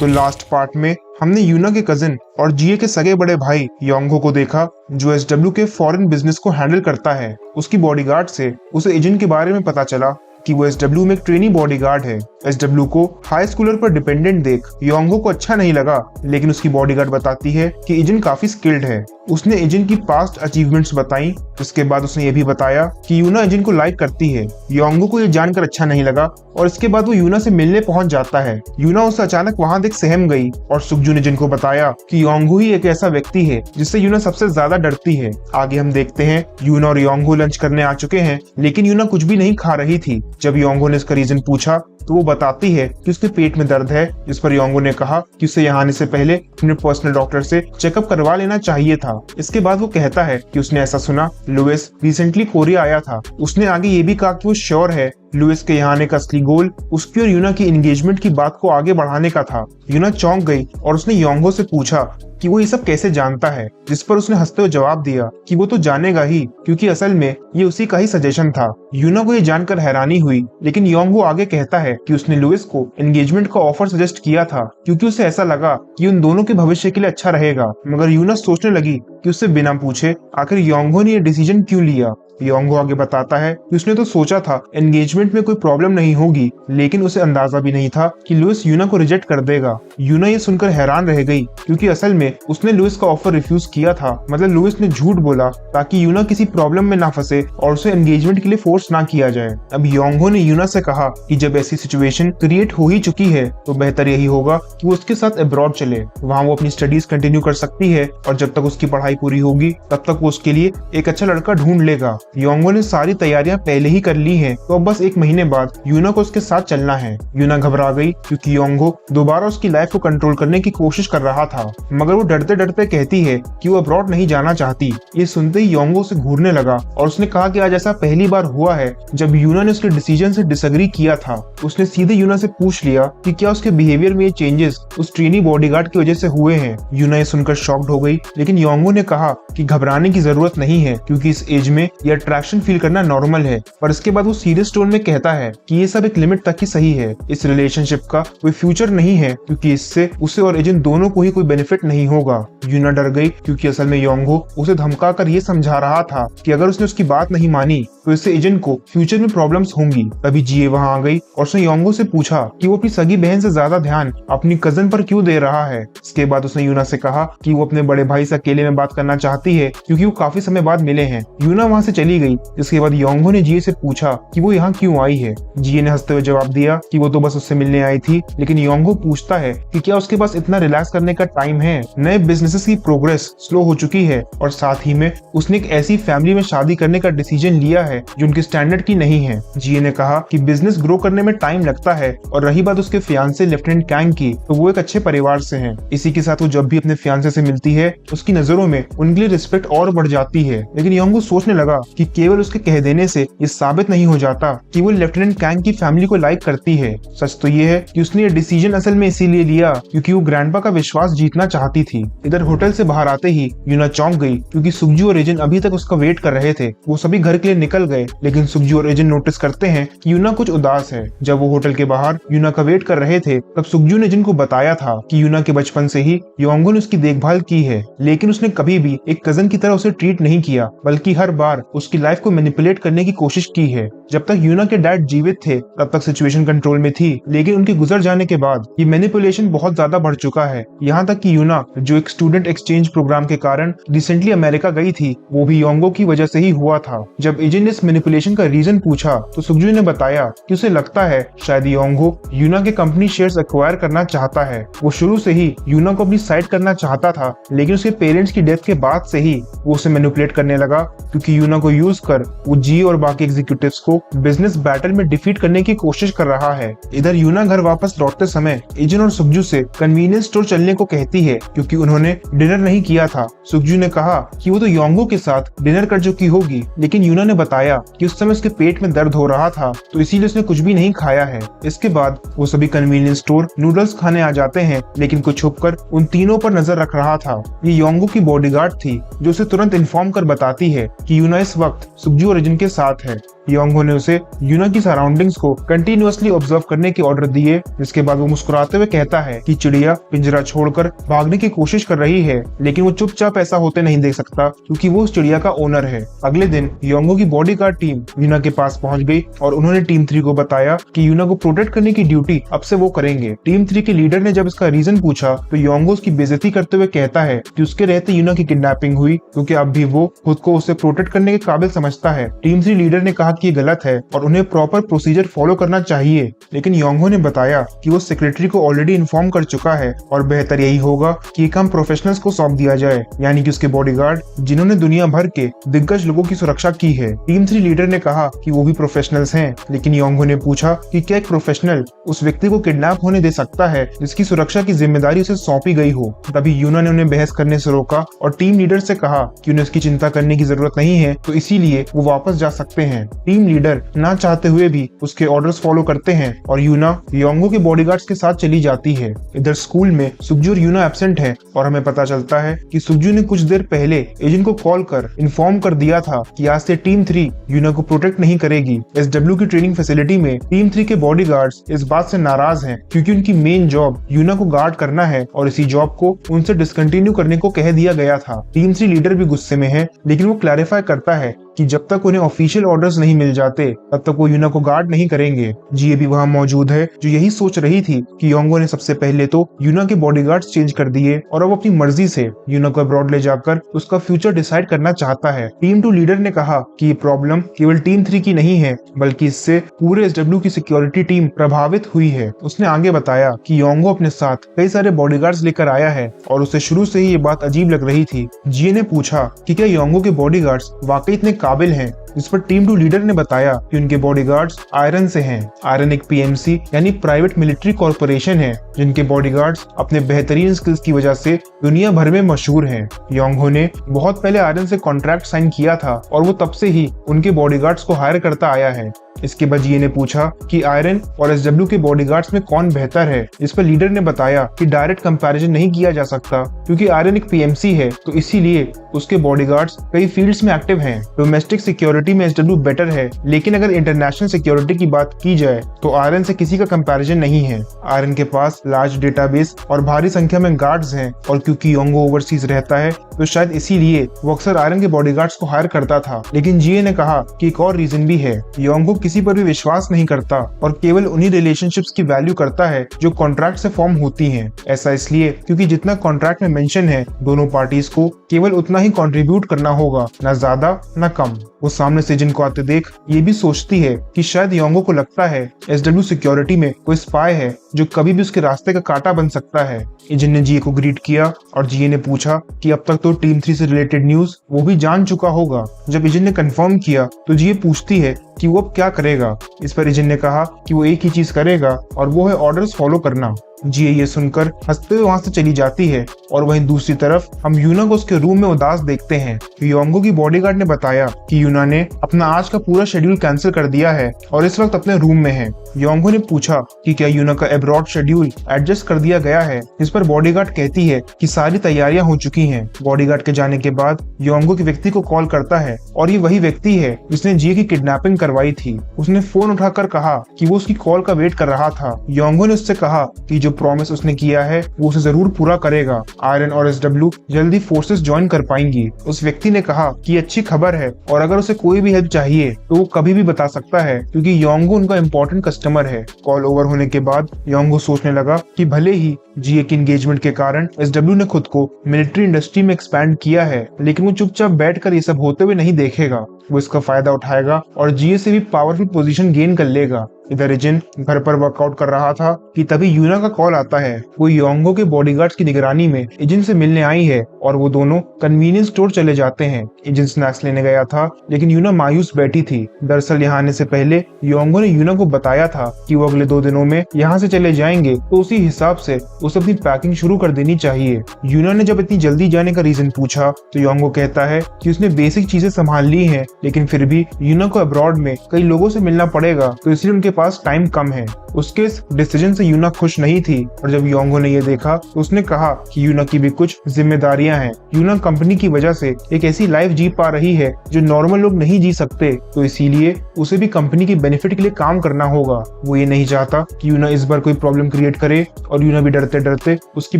तो last part में हमने यूना के कजिन और जीए के सगे बड़े भाई योंगहो को देखा, जो एसडब्ल्यू के फॉरेन बिजनेस को हैंडल करता है। उसकी बॉडीगार्ड से उसे एजेंट के बारे में पता चला कि वो एसडब्ल्यू में एक ट्रेनी बॉडीगार्ड है। एसडब्ल्यू को हाई स्कूलर पर डिपेंडेंट देख योंगहो को अच्छा नहीं लगा, लेकिन उसकी बॉडीगार्ड बताती है कि एजेंट काफी स्किल्ड है। उसने एजेंट की पास्ट अचीवमेंट्स बताई। उसके बाद उसने ये भी बताया कि यूना एजेंट को लाइक करती है। योंगहो को ये जानकर अच्छा नहीं लगा और इसके बाद वो यूना से मिलने पहुंच जाता है। यूना उसे अचानक वहां देख सहम गई और सुकजू ने एजेंट को बताया कि योंगहो ही एक ऐसा व्यक्ति है जिससे यूना सबसे ज्यादा डरती है। आगे हम देखते हैं यूना और योंगहो लंच करने आ चुके हैं, लेकिन यूना कुछ भी नहीं खा रही थी। जब योंगहो ने इसका रीजन पूछा तो वो बताती है कि उसके पेट में दर्द है, जिस पर योंगहो ने कहा कि उसे यहाँ आने से पहले अपने पर्सनल डॉक्टर से चेकअप करवा लेना चाहिए था। इसके बाद वो कहता है कि उसने ऐसा सुना लुइस रिसेंटली कोरिया आया था। उसने आगे ये भी कहा कि वो श्योर है लुइस के यहाँ आने का असली गोल उसकी और यूना की एंगेजमेंट की बात को आगे बढ़ाने का था। यूना चौंक गई और उसने योंगहो से पूछा कि वो ये सब कैसे जानता है, जिस पर उसने हंसते हुए जवाब दिया कि वो तो जानेगा ही, क्योंकि असल में ये उसी का ही सजेशन था। यूना को ये जानकर हैरानी हुई, लेकिन योंगहो आगे कहता है कि उसने लुइस को एंगेजमेंट का ऑफर सजेस्ट किया था क्योंकि उसे ऐसा लगा कि उन दोनों के भविष्य के लिए अच्छा रहेगा। मगर यूना सोचने लगी कि उससे बिना पूछे आखिर योंगहो ने ये डिसीजन क्यों लिया। योंगहो आगे बताता है कि उसने तो सोचा था एंगेजमेंट में कोई प्रॉब्लम नहीं होगी, लेकिन उसे अंदाजा भी नहीं था कि लुइस यूना को रिजेक्ट कर देगा। यूना ये सुनकर हैरान रह गई, क्योंकि असल में उसने लुइस का ऑफर रिफ्यूज किया था। मतलब लुइस ने झूठ बोला ताकि यूना किसी प्रॉब्लम में ना फंसे और उसे एंगेजमेंट के लिए फोर्स ना किया जाए। अब योंगहो ने यूना से कहा कि जब ऐसी सिचुएशन क्रिएट हो ही चुकी है तो बेहतर यही होगा कि वो उसके साथ अब्रॉड चले। वहाँ वो अपनी स्टडीज कंटिन्यू कर सकती है और जब तक उसकी पढ़ाई पूरी होगी तब तक वो उसके लिए एक अच्छा लड़का ढूंढ लेगा। योंगहो ने सारी तैयारियां पहले ही कर ली हैं, तो अब बस 1 महीने बाद यूना को उसके साथ चलना है। यूना घबरा गई क्योंकि योंगहो दोबारा उसकी लाइफ को कंट्रोल करने की कोशिश कर रहा था, मगर वो डरते डरते कहती है कि वो अब्रॉड नहीं जाना चाहती। ये सुनते ही योंगहो उसे घूरने लगा और उसने कहा कि आज ऐसा पहली बार हुआ है जब यूना ने उसके डिसीजन से डिसएग्री किया था। उसने सीधे यूना से पूछ लिया कि क्या उसके बिहेवियर में ये चेंजेस उस ट्रेनी बॉडीगार्ड की वजह से हुए हैं। यूना ये सुनकर शॉक्ड हो गई, लेकिन योंगहो ने कहा कि घबराने की जरूरत नहीं है, क्योंकि इस एज में ये अट्रैक्शन फील करना नॉर्मल है। पर इसके बाद वो सीरियस टोन में कहता है कि ये सब एक लिमिट तक ही सही है। इस रिलेशनशिप का कोई फ्यूचर नहीं है, क्योंकि इससे उसे और एजेंट दोनों को ही कोई बेनिफिट नहीं होगा। यूना डर गई, क्योंकि असल में योंगहो उसे धमकाकर ये समझा रहा था कि अगर उसने उसकी बात नहीं मानी तो इससे एजेंट को फ्यूचर में प्रॉब्लम्स होंगी। तभी जीए वहाँ आ गई और उसने योंगहो से पूछा कि वो अपनी सगी बहन से ज्यादा ध्यान अपनी कजन पर क्यों दे रहा है। इसके बाद उसने यूना से कहा कि वो अपने बड़े भाई से अकेले में बात करना चाहती है, क्योंकि वो काफी समय बाद मिले हैं। यूना वहाँ से चली गई। इसके बाद योंगहो ने जीए से पूछा कि वो यहाँ क्यों आई है। जीए ने हंसते हुए जवाब दिया कि वो तो बस उससे मिलने आई थी, लेकिन योंगहो पूछता है कि क्या उसके पास इतना रिलैक्स करने का टाइम है। नए बिजनेसेस की प्रोग्रेस स्लो हो चुकी है और साथ ही में उसने एक ऐसी फैमिली में शादी करने का डिसीजन लिया है जो उनके स्टैंडर्ड की नहीं है। जीए ने कहा कि बिजनेस ग्रो करने में टाइम लगता है, और रही बात उसके फियांसे लेफ्टिनेंट कैंग की, तो वो एक अच्छे परिवार से हैं। इसी के साथ वो जब भी अपने फियांसे से मिलती है उसकी नजरों में उनके लिए रिस्पेक्ट और बढ़ जाती है। लेकिन योंगहो सोचने लगा कि केवल उसके कह देने से ये साबित नहीं हो जाता कि वो लेफ्टिनेंट कैंग की फैमिली को लाइक करती है। सच तो ये है कि उसने ये डिसीजन असल में इसीलिए लिया क्योंकि वो ग्रैंडपा का विश्वास जीतना चाहती थी। इधर होटल से बाहर आते ही यूना चौंक गई, क्योंकि सुकजू और एजेंट अभी तक उसका वेट कर रहे थे। वो सभी घर के लिए निकल गए, लेकिन सुकजू और एजेंट नोटिस करते हैं कि यूना कुछ उदास है। जब वो होटल के बाहर यूना का वेट कर रहे थे, तब सुकजू ने एजेंट को बताया था कि यूना के बचपन से ही योंगहो ने उसकी देखभाल की है, लेकिन उसने कभी भी एक कजन की तरह उसे ट्रीट नहीं किया, बल्कि हर बार उसकी लाइफ को मैनिपुलेट करने की कोशिश की है। जब तक यूना के डैड जीवित थे तब तक सिचुएशन कंट्रोल में थी, लेकिन उनके गुजर जाने के बाद ये मैनिपुलेशन बहुत ज्यादा बढ़ चुका है। यहाँ तक कि यूना, जो एक स्टूडेंट एक्सचेंज प्रोग्राम के कारण रिसेंटली अमेरिका गई थी, वो भी योंगहो की वजह से ही हुआ था। जब एजेंट ने इस मैनिपुलेशन का रीजन पूछा तो सुकजू ने बताया कि उसे लगता है शायद योंगहो यूना के कंपनी शेयर्स एक्वायर करना चाहता है। वो शुरू से ही यूना को अपनी साइड करना चाहता था, लेकिन उसके पेरेंट्स की डेथ के बाद से ही वो उसे मैनिपुलेट करने लगा, क्योंकि यूना को यूज कर वो जी और बाकी एग्जीक्यूटिव्स को बिजनेस बैटल में डिफीट करने की कोशिश कर रहा है। इधर यूना घर वापस लौटते समय एजेंट और सुकजू से कन्वीनियंस स्टोर चलने को कहती है, क्योंकि उन्होंने डिनर नहीं किया था। सुकजू ने कहा कि वो तो योंगहो के साथ डिनर कर चुकी होगी, लेकिन यूना ने बताया कि उस समय उसके पेट में दर्द हो रहा था, तो इसीलिए उसने कुछ भी नहीं खाया है। इसके बाद वो सभी कन्वीनियंस स्टोर नूडल्स खाने आ जाते हैं, लेकिन कुछ छुपकर उन तीनों पर नजर रख रहा था। ये योंगहो की बॉडीगार्ड थी, जो उसे तुरंत इन्फॉर्म कर बताती है कि यूना इस वक्त सुकजू और एजेंट के साथ है। योंगहो ने उसे यूना की सराउंडिंग्स को कंटिन्यूअसली ऑब्जर्व करने के ऑर्डर दिए, जिसके बाद वो मुस्कुराते हुए कहता है कि चिड़िया पिंजरा छोड़कर भागने की कोशिश कर रही है, लेकिन वो चुपचाप ऐसा होते नहीं देख सकता क्योंकि वो उस चिड़िया का ओनर है। अगले दिन योंगहो की बॉडीगार्ड टीम यूना के पास पहुंच गई और उन्होंने टीम 3 को बताया कि यूना को प्रोटेक्ट करने की ड्यूटी अब से वो करेंगे। टीम 3 के लीडर ने जब इसका रीजन पूछा तो योंगहो उसकी बेइज्जती करते हुए कहता है कि उसके रहते यूना की किडनैपिंग हुई क्योंकि अब भी वो खुद को उसे प्रोटेक्ट करने के काबिल समझता है। टीम 3 लीडर ने कहा कि ये गलत है और उन्हें प्रॉपर प्रोसीजर फॉलो करना चाहिए, लेकिन योंगहो ने बताया कि वो सेक्रेटरी को ऑलरेडी इन्फॉर्म कर चुका है और बेहतर यही होगा कि ये काम प्रोफेशनल्स को सौंप दिया जाए, यानी कि उसके बॉडीगार्ड जिन्होंने दुनिया भर के दिग्गज लोगों की सुरक्षा की है। टीम 3 लीडर ने कहा कि वो भी प्रोफेशनल्स हैं, लेकिन योंगहो ने पूछा कि क्या एक प्रोफेशनल उस व्यक्ति को किडनैप होने दे सकता है जिसकी सुरक्षा की जिम्मेदारी उसे सौंपी गई हो। तभी यूना ने उन्हें बहस करने से रोका और टीम लीडर से कहा कि उन्हें उसकी चिंता करने की जरूरत नहीं है, तो इसीलिए वो वापस जा सकते हैं। टीम लीडर ना चाहते हुए भी उसके ऑर्डर्स फॉलो करते हैं और यूना योंगहो के बॉडीगार्ड्स के साथ चली जाती है। इधर स्कूल में सुक्जू और यूना एब्सेंट है और हमें पता चलता है कि सुक्जू ने कुछ देर पहले एजेंट को कॉल कर इन्फॉर्म कर दिया था कि आज से टीम 3 यूना को प्रोटेक्ट नहीं करेगी। एसडब्ल्यू की ट्रेनिंग फैसिलिटी में टीम 3 के बॉडीगार्ड्स इस बात से नाराज हैं क्योंकि उनकी मेन जॉब यूना को गार्ड करना है और इसी जॉब को उनसे डिसकंटिन्यू करने को कह दिया गया था। टीम 3 लीडर भी गुस्से में है, लेकिन वो क्लैरिफाई करता है कि जब तक उन्हें ऑफिशियल ऑर्डर्स नहीं मिल जाते तब तक वो यूना को गार्ड नहीं करेंगे। जिए भी वहाँ मौजूद है जो यही सोच रही थी कि योंगहो ने सबसे पहले तो यूना के बॉडीगार्ड्स चेंज कर दिए और अब अपनी मर्जी से यूना को अब्रॉड ले जाकर उसका फ्यूचर डिसाइड करना चाहता है। टीम 2 लीडर ने कहा कि ये प्रॉब्लम केवल टीम 3 की नहीं है बल्कि इससे पूरे एसडब्ल्यू की सिक्योरिटी टीम प्रभावित हुई है। उसने आगे बताया कि योंगहो अपने साथ कई सारे बॉडीगार्ड्स लेकर आया है और उसे शुरू से ही ये बात अजीब लग रही थी। जिए ने पूछा कि क्या योंगहो के बॉडीगार्ड्स वाकई इतने काबिल हैं, जिस पर टीम 2 लीडर ने बताया कि उनके बॉडीगार्ड्स आयरन से हैं। आयरन एक पीएमसी यानी प्राइवेट मिलिट्री कॉर्पोरेशन है जिनके बॉडीगार्ड्स अपने बेहतरीन स्किल्स की वजह से दुनिया भर में मशहूर हैं। योंगहो ने बहुत पहले आयरन से कॉन्ट्रैक्ट साइन किया था और वो तब से ही उनके बॉडीगार्ड्स को हायर करता आया है। इसके बाद जिए ने पूछा कि आयरन और एसडब्ल्यू के बॉडीगार्ड्स में कौन बेहतर है। इस पर लीडर ने बताया कि डायरेक्ट कंपैरिजन नहीं किया जा सकता क्योंकि आयरन एक पीएमसी है, तो इसीलिए उसके बॉडीगार्ड्स कई फील्ड्स में एक्टिव हैं। डोमेस्टिक सिक्योरिटी में एसडब्ल्यू बेटर है, लेकिन अगर इंटरनेशनल सिक्योरिटी की बात की जाए तो आयरन से किसी का कंपैरिजन नहीं है। आयरन के पास लार्ज डेटाबेस और भारी संख्या में गार्ड्स हैं और क्योंकि योंगहो ओवरसीज रहता है तो शायद इसीलिए वो अक्सर आयरन के बॉडीगार्ड्स को हायर करता था। लेकिन जिए ने कहा कि एक और रीजन भी है। योंगहो किसी पर भी विश्वास नहीं करता और केवल उन्हीं रिलेशनशिप्स की वैल्यू करता है जो कॉन्ट्रैक्ट से फॉर्म होती हैं। ऐसा इसलिए क्योंकि जितना कॉन्ट्रैक्ट में मेंशन है दोनों पार्टीज को केवल उतना ही कंट्रीब्यूट करना होगा, ना ज्यादा ना कम। वो सामने से एजेंट को आते देख ये भी सोचती है कि शायद योंगहो को लगता है एसडब्ल्यू सिक्योरिटी में कोई स्पाई है जो कभी भी उसके रास्ते का कांटा बन सकता है। एजेंट ने जिए को ग्रीट किया और जिए ने पूछा कि अब तक तो टीम 3 से रिलेटेड न्यूज वो भी जान चुका होगा। जब एजेंट ने कंफर्म किया तो जिए पूछती है कि वो अब क्या करेगा। इस पर एजेंट ने कहा कि वो एक ही चीज करेगा और वो है ऑर्डर्स फॉलो करना। जिए ये सुनकर हंसते हुए वहां से चली जाती है और वहीं दूसरी तरफ हम यूना को उसके रूम में उदास देखते हैं। योंगहो की बॉडीगार्ड ने बताया कि यूना ने अपना आज का पूरा शेड्यूल कैंसिल कर दिया है और इस वक्त अपने रूम में है। योंगहो ने पूछा कि क्या यूना का अब्रॉड शेड्यूल एडजस्ट कर दिया गया है, जिस पर बॉडीगार्ड कहती है कि सारी तैयारियां हो चुकी हैं। बॉडीगार्ड के जाने के बाद योंगहो के व्यक्ति को कॉल करता है और ये वही व्यक्ति है जिसने जिए की किडनैपिंग करवाई थी। उसने फोन उठाकर कहा कि वो उसकी कॉल का वेट कर रहा था। योंगहो ने उससे कहा कि जो प्रॉमिस उसने किया है वो उसे जरूर पूरा करेगा। आयरन और एसडब्ल्यू जल्दी फोर्सेस ज्वाइन कर पाएंगी। उस व्यक्ति ने कहा कि अच्छी खबर है और अगर उसे कोई भी हेल्प चाहिए तो वो कभी भी बता सकता है क्योंकि योंगहो उनका इम्पोर्टेंट कस्टमर है। कॉल ओवर होने के बाद योंगहो सोचने लगा कि भले ही जिए की एंगेजमेंट के कारण एसडब्ल्यू ने खुद को मिलिट्री इंडस्ट्री में एक्सपैंड किया है, लेकिन वो चुपचाप बैठकर ये सब होते हुए नहीं देखेगा। वो इसका फायदा उठाएगा और जिए से भी पावरफुल पोजीशन गेन कर लेगा। इधर एजेंट घर पर वर्कआउट कर रहा था कि तभी यूना का कॉल आता है। वो योंगहो के बॉडीगार्ड्स की निगरानी में एजेंट से मिलने आई है और वो दोनों कन्वीनियंस स्टोर चले जाते हैं। एजेंट स्नैक्स लेने गया था लेकिन यूना मायूस बैठी थी। दरअसल यहाँ आने से पहले योंगहो ने यूना को बताया था कि वो अगले 2 दिनों में यहाँ से चले जाएंगे, तो उसी हिसाब से उसे अपनी पैकिंग शुरू कर देनी चाहिए। यूना ने जब इतनी जल्दी जाने का रीजन पूछा तो योंगहो कहता है कि उसने बेसिक चीजें संभाल ली है, लेकिन फिर भी यूना को अब्रॉड में कई लोगों से मिलना पड़ेगा, तो इसलिए उनके पास टाइम कम है। उसके इस डिसीजन से यूना खुश नहीं थी और जब योंगहो ने ये देखा तो उसने कहा कि यूना की भी कुछ जिम्मेदारियां हैं। यूना कंपनी की वजह से एक ऐसी लाइफ जी पा रही है जो नॉर्मल लोग नहीं जी सकते, तो इसीलिए उसे भी कंपनी के बेनिफिट के लिए काम करना होगा। वो ये नहीं चाहता कि यूना इस बार कोई प्रॉब्लम क्रिएट करे और यूना भी डरते डरते उसकी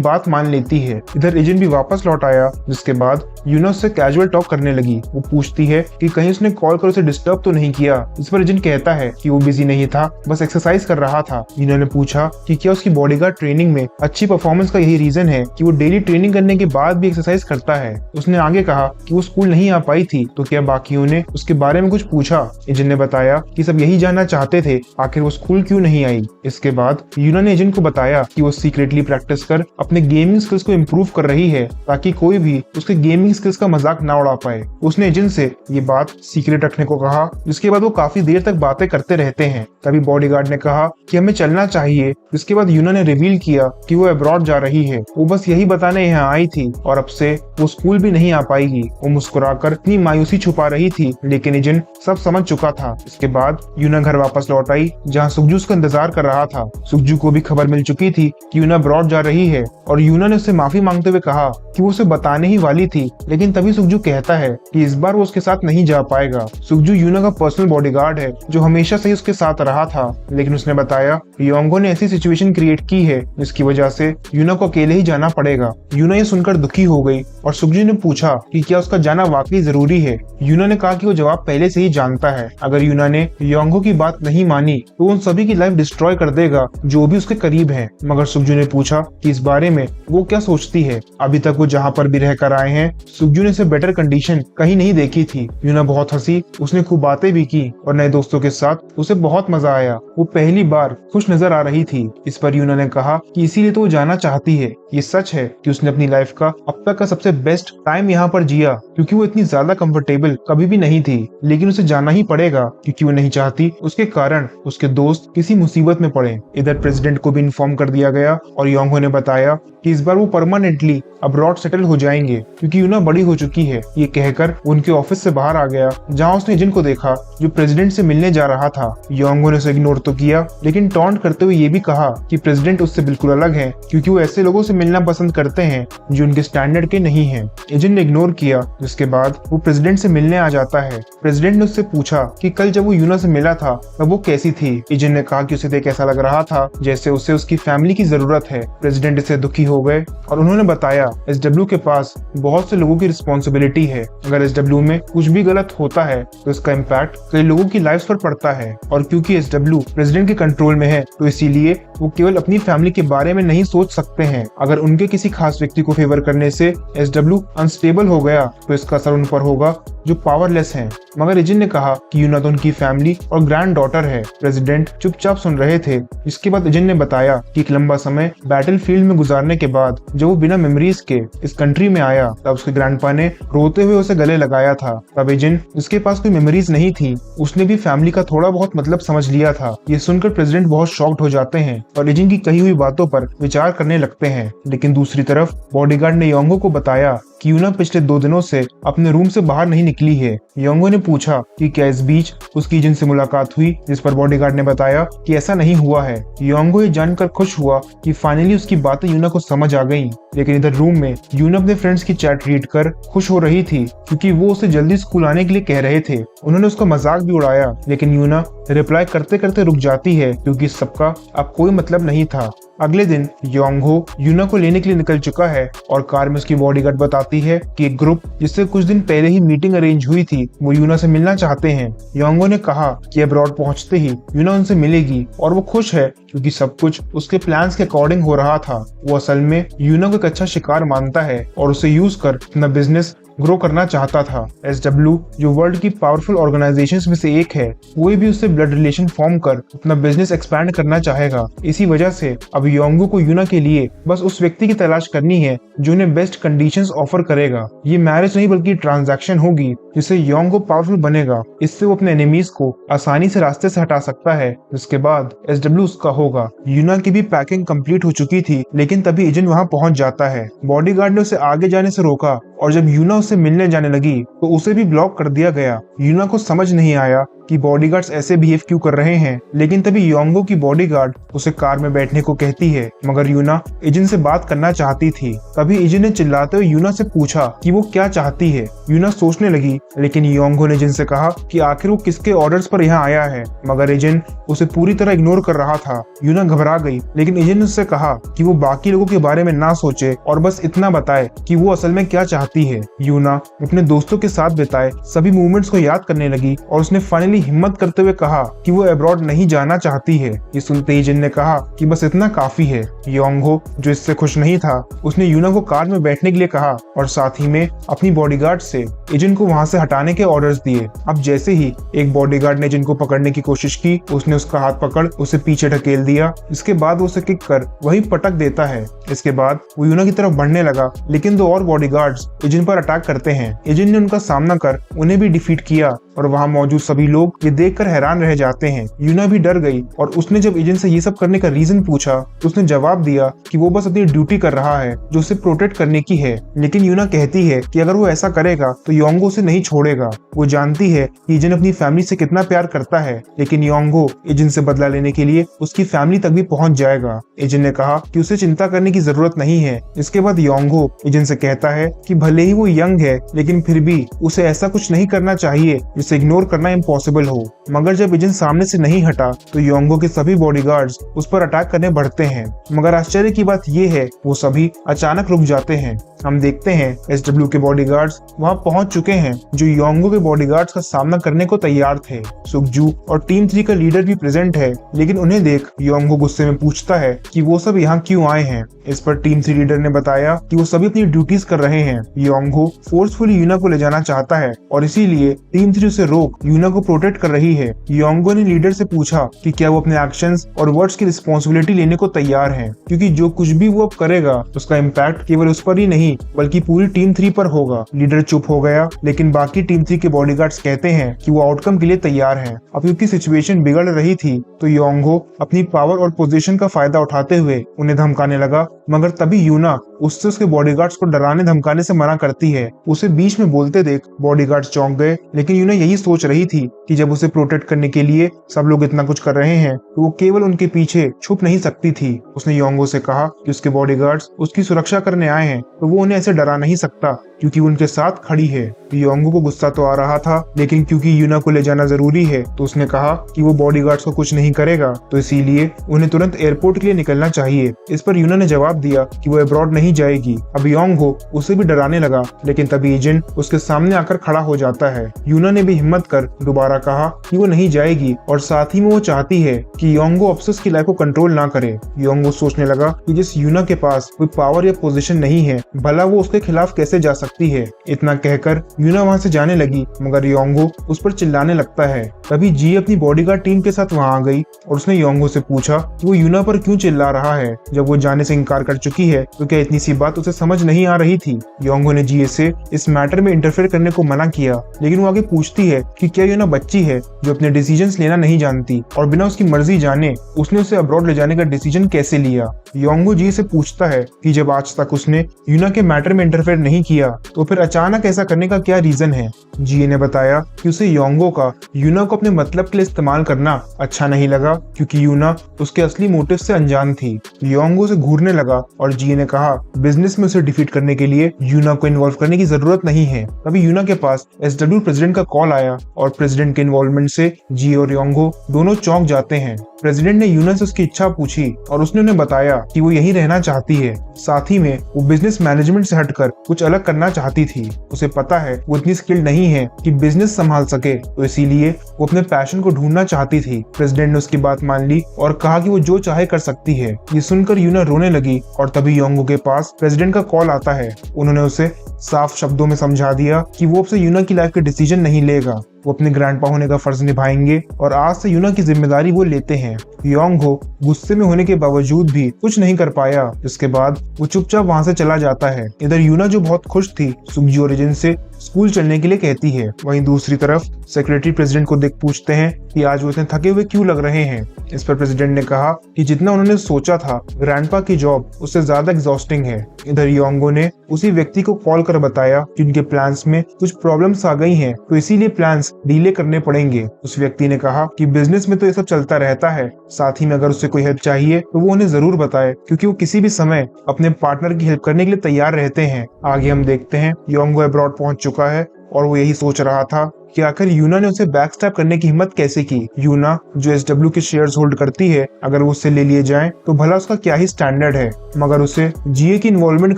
बात मान लेती है। इधर एजेंट भी वापस लौट आया, जिसके बाद यूना उससे कैजुअल टॉक करने लगी। वो पूछती है कि कहीं उसने कॉल कर उसे डिस्टर्ब तो नहीं किया। इस पर एजेंट कहता है कि वो बिजी नहीं था, बस एक्सरसाइज कर रहा था। यूना ने पूछा कि क्या उसकी बॉडीगार्ड ट्रेनिंग में अच्छी परफॉर्मेंस का यही रीजन है कि वो डेली ट्रेनिंग करने के बाद भी एक्सरसाइज करता है। उसने आगे कहा कि वो स्कूल नहीं आ पाई थी, तो क्या बाकियों ने उसके बारे में कुछ पूछा। एजेंट ने बताया कि सब यही जानना चाहते थे आखिर वो स्कूल क्यों नहीं आई। इसके बाद यूना ने एजेंट को बताया कि वो सीक्रेटली प्रैक्टिस कर अपने गेमिंग स्किल्स को इम्प्रूव कर रही है ताकि कोई भी उसके गेमिंग स्किल्स का मजाक ना उड़ा पाए। उसने एजेंट से ये बात सीक्रेट रखने को कहा, जिसके बाद वो काफी देर तक बातें करते रहते हैं। तभी बॉडीगार्ड ने कहा कि हमें चलना चाहिए। इसके बाद यूना ने रिवील किया कि वो अब्रॉड जा रही है। वो बस यही बताने यहाँ आई थी और अब से वो स्कूल भी नहीं आ पाएगी। वो मुस्कुराकर इतनी मायूसी छुपा रही थी, लेकिन एजेंट सब समझ चुका था। इसके बाद यूना घर वापस लौट आई, जहाँ सुखजू उसका इंतजार कर रहा था। सुखजू को भी खबर मिल चुकी थी कि यूना अब्रॉड जा रही है और यूना ने उससे माफी मांगते हुए कहा कि वो उसे बताने ही वाली थी, लेकिन तभी सुखजू कहता है कि इस बार वो उसके साथ नहीं जा पाएगा। सुखजू यूना का पर्सनल बॉडीगार्ड है जो हमेशा से ही उसके साथ रहा था, लेकिन उसने बताया योंगहो ने ऐसी सिचुएशन क्रिएट की है जिसकी वजह से यूना को अकेले ही जाना पड़ेगा। यूना ये सुनकर दुखी हो गई और सुखजू ने पूछा कि क्या उसका जाना वाकई जरूरी है। यूना ने कहा कि वो जवाब पहले से ही जानता है। अगर यूना ने योंगहो की बात नहीं मानी तो उन सभी की लाइफ डिस्ट्रॉय कर देगा जो भी उसके करीब है। मगर सुखजू ने पूछा कि इस बारे में वो क्या सोचती है। अभी तक वो जहाँ पर भी रहकर आए हैं, सुखजू ने से बेटर कंडीशन कहीं नहीं देखी थी। यूना बहुत हंसी, उसने खूब बातें भी की और नए दोस्तों के साथ उसे बहुत मजा आया। वो पहली बार खुश नजर आ रही थी। इस पर यूना ने कहा कि इसीलिए तो वो जाना चाहती है। ये सच है कि उसने अपनी लाइफ का अब तक का सबसे बेस्ट टाइम यहाँ पर जिया, क्योंकि वो इतनी ज्यादा कंफर्टेबल कभी भी नहीं थी, लेकिन उसे जाना ही पड़ेगा क्योंकि वो नहीं चाहती उसके कारण उसके दोस्त किसी मुसीबत में पड़े। इधर प्रेसिडेंट को भी इन्फॉर्म कर दिया गया और योंगहो ने बताया कि इस बार वो परमानेंटली अब्रॉड सेटल हो जाएंगे क्योंकि यूना बड़ी हो चुकी है। ये कहकर उनके ऑफिस से बाहर आ गया, जहाँ उसने एजेंट को देखा जो प्रेसिडेंट से मिलने जा रहा था। योंगहो ने उसे इग्नोर तो किया, लेकिन टॉन्ट करते हुए ये भी कहा कि प्रेसिडेंट उससे बिल्कुल अलग है क्योंकि वो ऐसे लोगों से मिलना पसंद करते हैं जो उनके स्टैंडर्ड के नहीं है। एजेंट ने इग्नोर किया, जिसके बाद वो प्रेसिडेंट से मिलने आ जाता है। प्रेसिडेंट ने उससे पूछा कि कल जब वो यूना से मिला था तब वो कैसी थी। एजेंट ने कहा कि उसे देख ऐसा लग रहा था जैसे उसे उसकी फैमिली की जरूरत है। प्रेसिडेंट इससे दुखी हो गए और उन्होंने बताया एसडब्ल्यू के पास बहुत से लोगों की रिस्पॉन्सिबिलिटी है। अगर एसडब्ल्यू में कुछ भी गलत होता है तो इसका इम्पैक्ट कई लोगों की लाइफ पर पड़ता है और क्योंकि एसडब्ल्यू प्रेसिडेंट के कंट्रोल में है तो इसीलिए वो केवल अपनी फैमिली के बारे में नहीं सोच सकते हैं। अगर उनके किसी खास व्यक्ति को फेवर करने से एसडब्ल्यू अनस्टेबल हो गया तो इसका असर उन पर होगा जो पावरलेस हैं। मगर एजेंट ने कहा कि यूना तो उनकी फैमिली और ग्रैंड डॉटर है। प्रेसिडेंट चुपचाप सुन रहे थे। इसके बाद एजेंट ने बताया कि एक लंबा समय बैटलफील्ड में गुजारने के बाद जब वो बिना मेमोरीज के इस कंट्री में आया तब उसके ग्रैंडपा ने रोते हुए उसे गले लगाया था। तब एजेंट जिसके पास कोई मेमोरीज नहीं थी, उसने भी फैमिली का थोड़ा बहुत मतलब समझ लिया था। ये सुनकर प्रेसिडेंट बहुत शॉक्ड हो जाते हैं और एजेंट की कही हुई बातों पर विचार करने लगते हैं। लेकिन दूसरी तरफ बॉडीगार्ड ने योंगहो को बताया कि यूना पिछले 2 दिनों से अपने रूम से बाहर नहीं निकली है। योंगहो ने पूछा कि क्या इस बीच उसकी एजेंट से मुलाकात हुई, जिस पर बॉडीगार्ड ने बताया कि ऐसा नहीं हुआ है। योंगहो ये जानकर खुश हुआ कि फाइनली उसकी बातें यूना को समझ आ गईं। लेकिन इधर रूम में यूना अपने फ्रेंड्स की चैट रीड कर खुश हो रही थी क्योंकि वो उसे जल्दी स्कूल आने के लिए कह रहे थे। उन्होंने उसका मजाक भी उड़ाया, लेकिन यूना रिप्लाई करते करते रुक जाती है क्योंकि सबका अब कोई मतलब नहीं था। अगले दिन योंगहो यूना को लेने के लिए निकल चुका है और कार में उसकी बॉडीगार्ड बताती है कि एक ग्रुप जिससे कुछ दिन पहले ही मीटिंग अरेंज हुई थी वो यूना से मिलना चाहते हैं। योंगहो ने कहा कि अब्रॉड पहुंचते ही यूना उनसे मिलेगी और वो खुश है क्योंकि सब कुछ उसके प्लान्स के अकॉर्डिंग हो रहा था। वो असल में यूना को एक अच्छा शिकार मानता है और उसे यूज कर अपना बिजनेस ग्रो करना चाहता था। एसडब्ल्यू जो वर्ल्ड की पावरफुल ऑर्गेनाइजेशंस में से एक है, कोई भी उससे ब्लड रिलेशन फॉर्म कर अपना बिजनेस एक्सपैंड करना चाहेगा। इसी वजह से अब योंगहो को यूना के लिए बस उस व्यक्ति की तलाश करनी है जो उन्हें बेस्ट कंडीशंस ऑफर करेगा। ये मैरिज नहीं बल्कि ट्रांजैक्शन होगी जिससे योंगहो पावरफुल बनेगा। इससे वो अपने एनिमीज को आसानी से रास्ते से हटा सकता है, जिसके बाद एसडब्ल्यू उसका होगा। यूना की भी पैकिंग कंप्लीट हो चुकी थी, लेकिन तभी एजेंट वहां पहुंच जाता है। बॉडीगार्ड ने उसे आगे जाने से रोका और जब यूना उससे मिलने जाने लगी तो उसे भी ब्लॉक कर दिया गया। यूना को समझ नहीं आया कि बॉडीगार्ड्स ऐसे बिहेव क्यों कर रहे हैं, लेकिन तभी योंगो की बॉडीगार्ड उसे कार में बैठने को कहती है, मगर यूना इजिन से बात करना चाहती थी। तभी इजिन ने चिल्लाते हुए यूना से पूछा कि वो क्या चाहती है। यूना सोचने लगी, लेकिन योंगो ने इजिन से कहा कि आखिर वो किसके ऑर्डर्स पर यहाँ आया है, मगर इजिन उसे पूरी तरह इग्नोर कर रहा था। यूना घबरा गई, लेकिन इजिन ने उससे कहा कि वो बाकी लोगों के बारे में ना सोचे और बस इतना बताए कि वो असल में क्या चाहती है। यूना अपने दोस्तों के साथ बिताए सभी मूवमेंट्स को याद करने लगी और उसने फाइनली हिम्मत करते हुए कहा कि वो अब्रॉड नहीं जाना चाहती है। ये सुनते ही इजिन ने कहा कि बस इतना काफी है। योंगो, जो इससे खुश नहीं था, उसने यूना को कार में बैठने के लिए कहा और साथ ही में अपनी बॉडीगार्ड से इजिन को वहां से हटाने के ऑर्डर्स दिए। अब जैसे ही एक बॉडीगार्ड ने इजिन को पकड़ने की कोशिश की, उसने उसका हाथ पकड़ उसे पीछे ढकेल दिया। इसके बाद वो उसे किक कर वही पटक देता है। इसके बाद वो यूना की तरफ बढ़ने लगा, लेकिन दो और बॉडीगार्ड्स इजिन पर अटैक करते हैं। इजिन ने उनका सामना कर उन्हें भी डिफीट किया और वहां मौजूद सभी लोग ये देखकर हैरान रह जाते हैं। यूना भी डर गई और उसने जब इजिन से ये सब करने का रीजन पूछा तो उसने जवाब दिया कि वो बस अपनी ड्यूटी कर रहा है जो उसे प्रोटेक्ट करने की है। लेकिन यूना कहती है कि अगर वो ऐसा करेगा तो योंगो उसे नहीं छोड़ेगा। वो जानती है कि इजिन अपनी फैमिली से कितना प्यार करता है, लेकिन योंगो इजिन से बदला लेने के लिए उसकी फैमिली तक भी पहुंच जाएगा। इजिन ने कहा कि उसे चिंता करने की जरूरत नहीं है। इसके बाद योंगो इजिन से कहता है कि भले ही वो यंग है, लेकिन फिर भी उसे ऐसा कुछ नहीं करना चाहिए जिसे इग्नोर करना इम्पॉसिबल हो। मगर जब इजिन सामने से नहीं हटा तो योंगो के सभी बॉडीगार्ड्स उस पर अटैक करने बढ़ते हैं। मगर आश्चर्य की बात ये है, वो सभी अचानक रुक जाते हैं। हम देखते हैं SW के बॉडीगार्ड्स वहां पहुंच चुके हैं जो योंगो के बॉडीगार्ड्स का सामना करने को तैयार थे। सुकजू और टीम 3 का लीडर भी प्रेजेंट है, लेकिन उन्हें देख योंगो गुस्से में पूछता है कि वो सब यहाँ क्यों आए हैं। इस पर टीम 3 लीडर ने बताया कि वो सभी अपनी ड्यूटीज कर रहे हैं। योंगो फोर्सफुली यूना को ले जाना चाहता है और इसीलिए टीम 3 उसे रोक यूना को प्रोटेक्ट कर रही है। योंगो ने लीडर से पूछा कि क्या वो अपने एक्शंस और वर्ड्स की रिस्पॉन्सिबिलिटी लेने को तैयार है, क्योंकि जो कुछ भी वो अब करेगा उसका इम्पैक्ट केवल उस पर ही नहीं बल्कि पूरी टीम 3 पर होगा। लीडर चुप हो गया, लेकिन बाकी टीम 3 के बॉडीगार्ड्स कहते हैं कि वो आउटकम के लिए तैयार हैं। अब क्योंकि सिचुएशन बिगड़ रही थी तो योंगो अपनी पावर और पोजीशन का फायदा उठाते हुए उन्हें धमकाने लगा, मगर तभी यूना उससे उसके बॉडीगार्ड्स को डराने धमकाने से मना करती है। उसे बीच में बोलते देख बॉडीगार्ड्स चौंक गए, लेकिन यूना यही सोच रही थी कि जब उसे प्रोटेक्ट करने के लिए सब लोग इतना कुछ कर रहे हैं तो वो केवल उनके पीछे छुप नहीं सकती थी। उसने योंगो से कहा कि उसके बॉडीगार्ड्स उसकी सुरक्षा करने आए हैं तो वो उन्हें ऐसे डरा नहीं सकता क्योंकि उनके साथ खड़ी है। योंगो को गुस्सा तो आ रहा था, लेकिन क्योंकि यूना को ले जाना जरूरी है तो उसने कहा कि वो बॉडीगार्ड्स को कुछ नहीं करेगा, तो इसीलिए उन्हें तुरंत एयरपोर्ट के लिए निकलना चाहिए। इस पर यूना ने जवाब दिया कि वो अब्रॉड नहीं जाएगी। अब योंगो उसे भी डराने लगा, लेकिन तभी इजिन उसके सामने आकर खड़ा हो जाता है। यूना ने भी हिम्मत कर दोबारा कहा कि वो नहीं जाएगी और साथ ही में वो चाहती है कि योंगो अब से उसकी लाइफ को कंट्रोल ना करे। योंगो सोचने लगा कि जिस यूना के पास कोई पावर या पोजीशन नहीं है, भला वो उसके खिलाफ कैसे जा सकती है। इतना कहकर यूना वहां से जाने लगी, मगर योंगो उस पर चिल्लाने लगता है। तभी जी अपनी बॉडीगार्ड टीम के साथ वहां आ गई और उसने योंगो से पूछा कि वो यूना पर क्यों चिल्ला रहा है। जब वो जाने से इनकार कर चुकी है तो क्या इतनी सी बात उसे समझ नहीं आ रही थी। योंगो ने जी से इस मैटर में इंटरफेयर करने को मना किया, लेकिन वो आगे पूछती है कि क्या यूना बच्ची है जो अपने डिसीजंस लेना नहीं जानती और बिना उसकी मर्जी जाने उसने उसे अब्रॉड ले जाने का डिसीजन कैसे लिया। योंगो जी से पूछता है कि जब आज तक उसने यूना के मैटर में इंटरफेयर नहीं किया तो फिर अचानक ऐसा करने का क्या रीजन है। जी ने बताया कि उसे योंगो का यूना को अपने मतलब के लिए इस्तेमाल करना अच्छा नहीं लगा, क्योंकि यूना उसके असली मोटिव से अनजान थी। योंगो से घूरने लगा और जी ने कहा बिजनेस में उसे डिफीट करने के लिए यूना को इन्वॉल्व करने की जरूरत नहीं है। तभी यूना के पास SW प्रेसिडेंट का कॉल आया और प्रेसिडेंट के इन्वॉल्वमेंट से जी और योंगो दोनों चौंक जाते हैं। प्रेसिडेंट ने यूना से उसकी इच्छा पूछी और उसने उन्हें बताया कि वो यहीं रहना चाहती है। साथ ही में वो बिजनेस मैनेजमेंट से हटकर कुछ अलग करना चाहती थी। उसे पता है वो इतनी स्किल्ड नहीं है कि बिजनेस संभाल सके, तो इसीलिए वो अपने पैशन को ढूंढना चाहती थी। प्रेसिडेंट ने उसकी बात मान ली और कहा कि वो जो चाहे कर सकती है। ये सुनकर यूना रोने लगी और तभी योंगो के पास प्रेसिडेंट का कॉल आता है। उन्होंने उसे साफ शब्दों में समझा दिया कि वो अब से यूना की लाइफ के डिसीजन नहीं लेगा, वो अपने ग्रैंडपा होने का फर्ज निभाएंगे और आज से यूना की जिम्मेदारी वो लेते हैं। योंगो गुस्से में होने के बावजूद भी कुछ नहीं कर पाया। इसके बाद वो चुपचाप वहां से चला जाता है। इधर यूना जो बहुत खुश थी सुकजी और इजिन से, स्कूल चलने के लिए कहती है। वहीं दूसरी तरफ सेक्रेटरी प्रेसिडेंट को देख पूछते हैं कि आज वो इतने थके हुए क्यों लग रहे हैं। इस पर प्रेसिडेंट ने कहा कि जितना उन्होंने सोचा था ग्रैंडपा की जॉब उससे ज्यादा एग्जॉस्टिंग है। इधर योंगो ने उसी व्यक्ति को कॉल कर बताया कि उनके प्लान्स में कुछ प्रॉब्लम्स आ गई हैं, तो इसीलिए प्लान्स डिले करने पड़ेंगे। उस व्यक्ति ने कहा कि बिजनेस में तो ये सब चलता रहता है, साथ ही में अगर उससे कोई हेल्प चाहिए तो वो उन्हें जरूर बताए, क्योंकि वो किसी भी समय अपने पार्टनर की हेल्प करने के लिए तैयार रहते हैं। आगे हम देखते हैं योंगो अब्रॉड पहुंच चुका है और वो यही सोच रहा था कि आखिर यूना ने उसे बैकस्टैप करने की हिम्मत कैसे की। यूना जो एसडब्ल्यू के शेयर्स होल्ड करती है, अगर वो उससे ले लिए जाएं तो भला उसका क्या ही स्टैंडर्ड है। मगर उसे जीए की इन्वॉल्वमेंट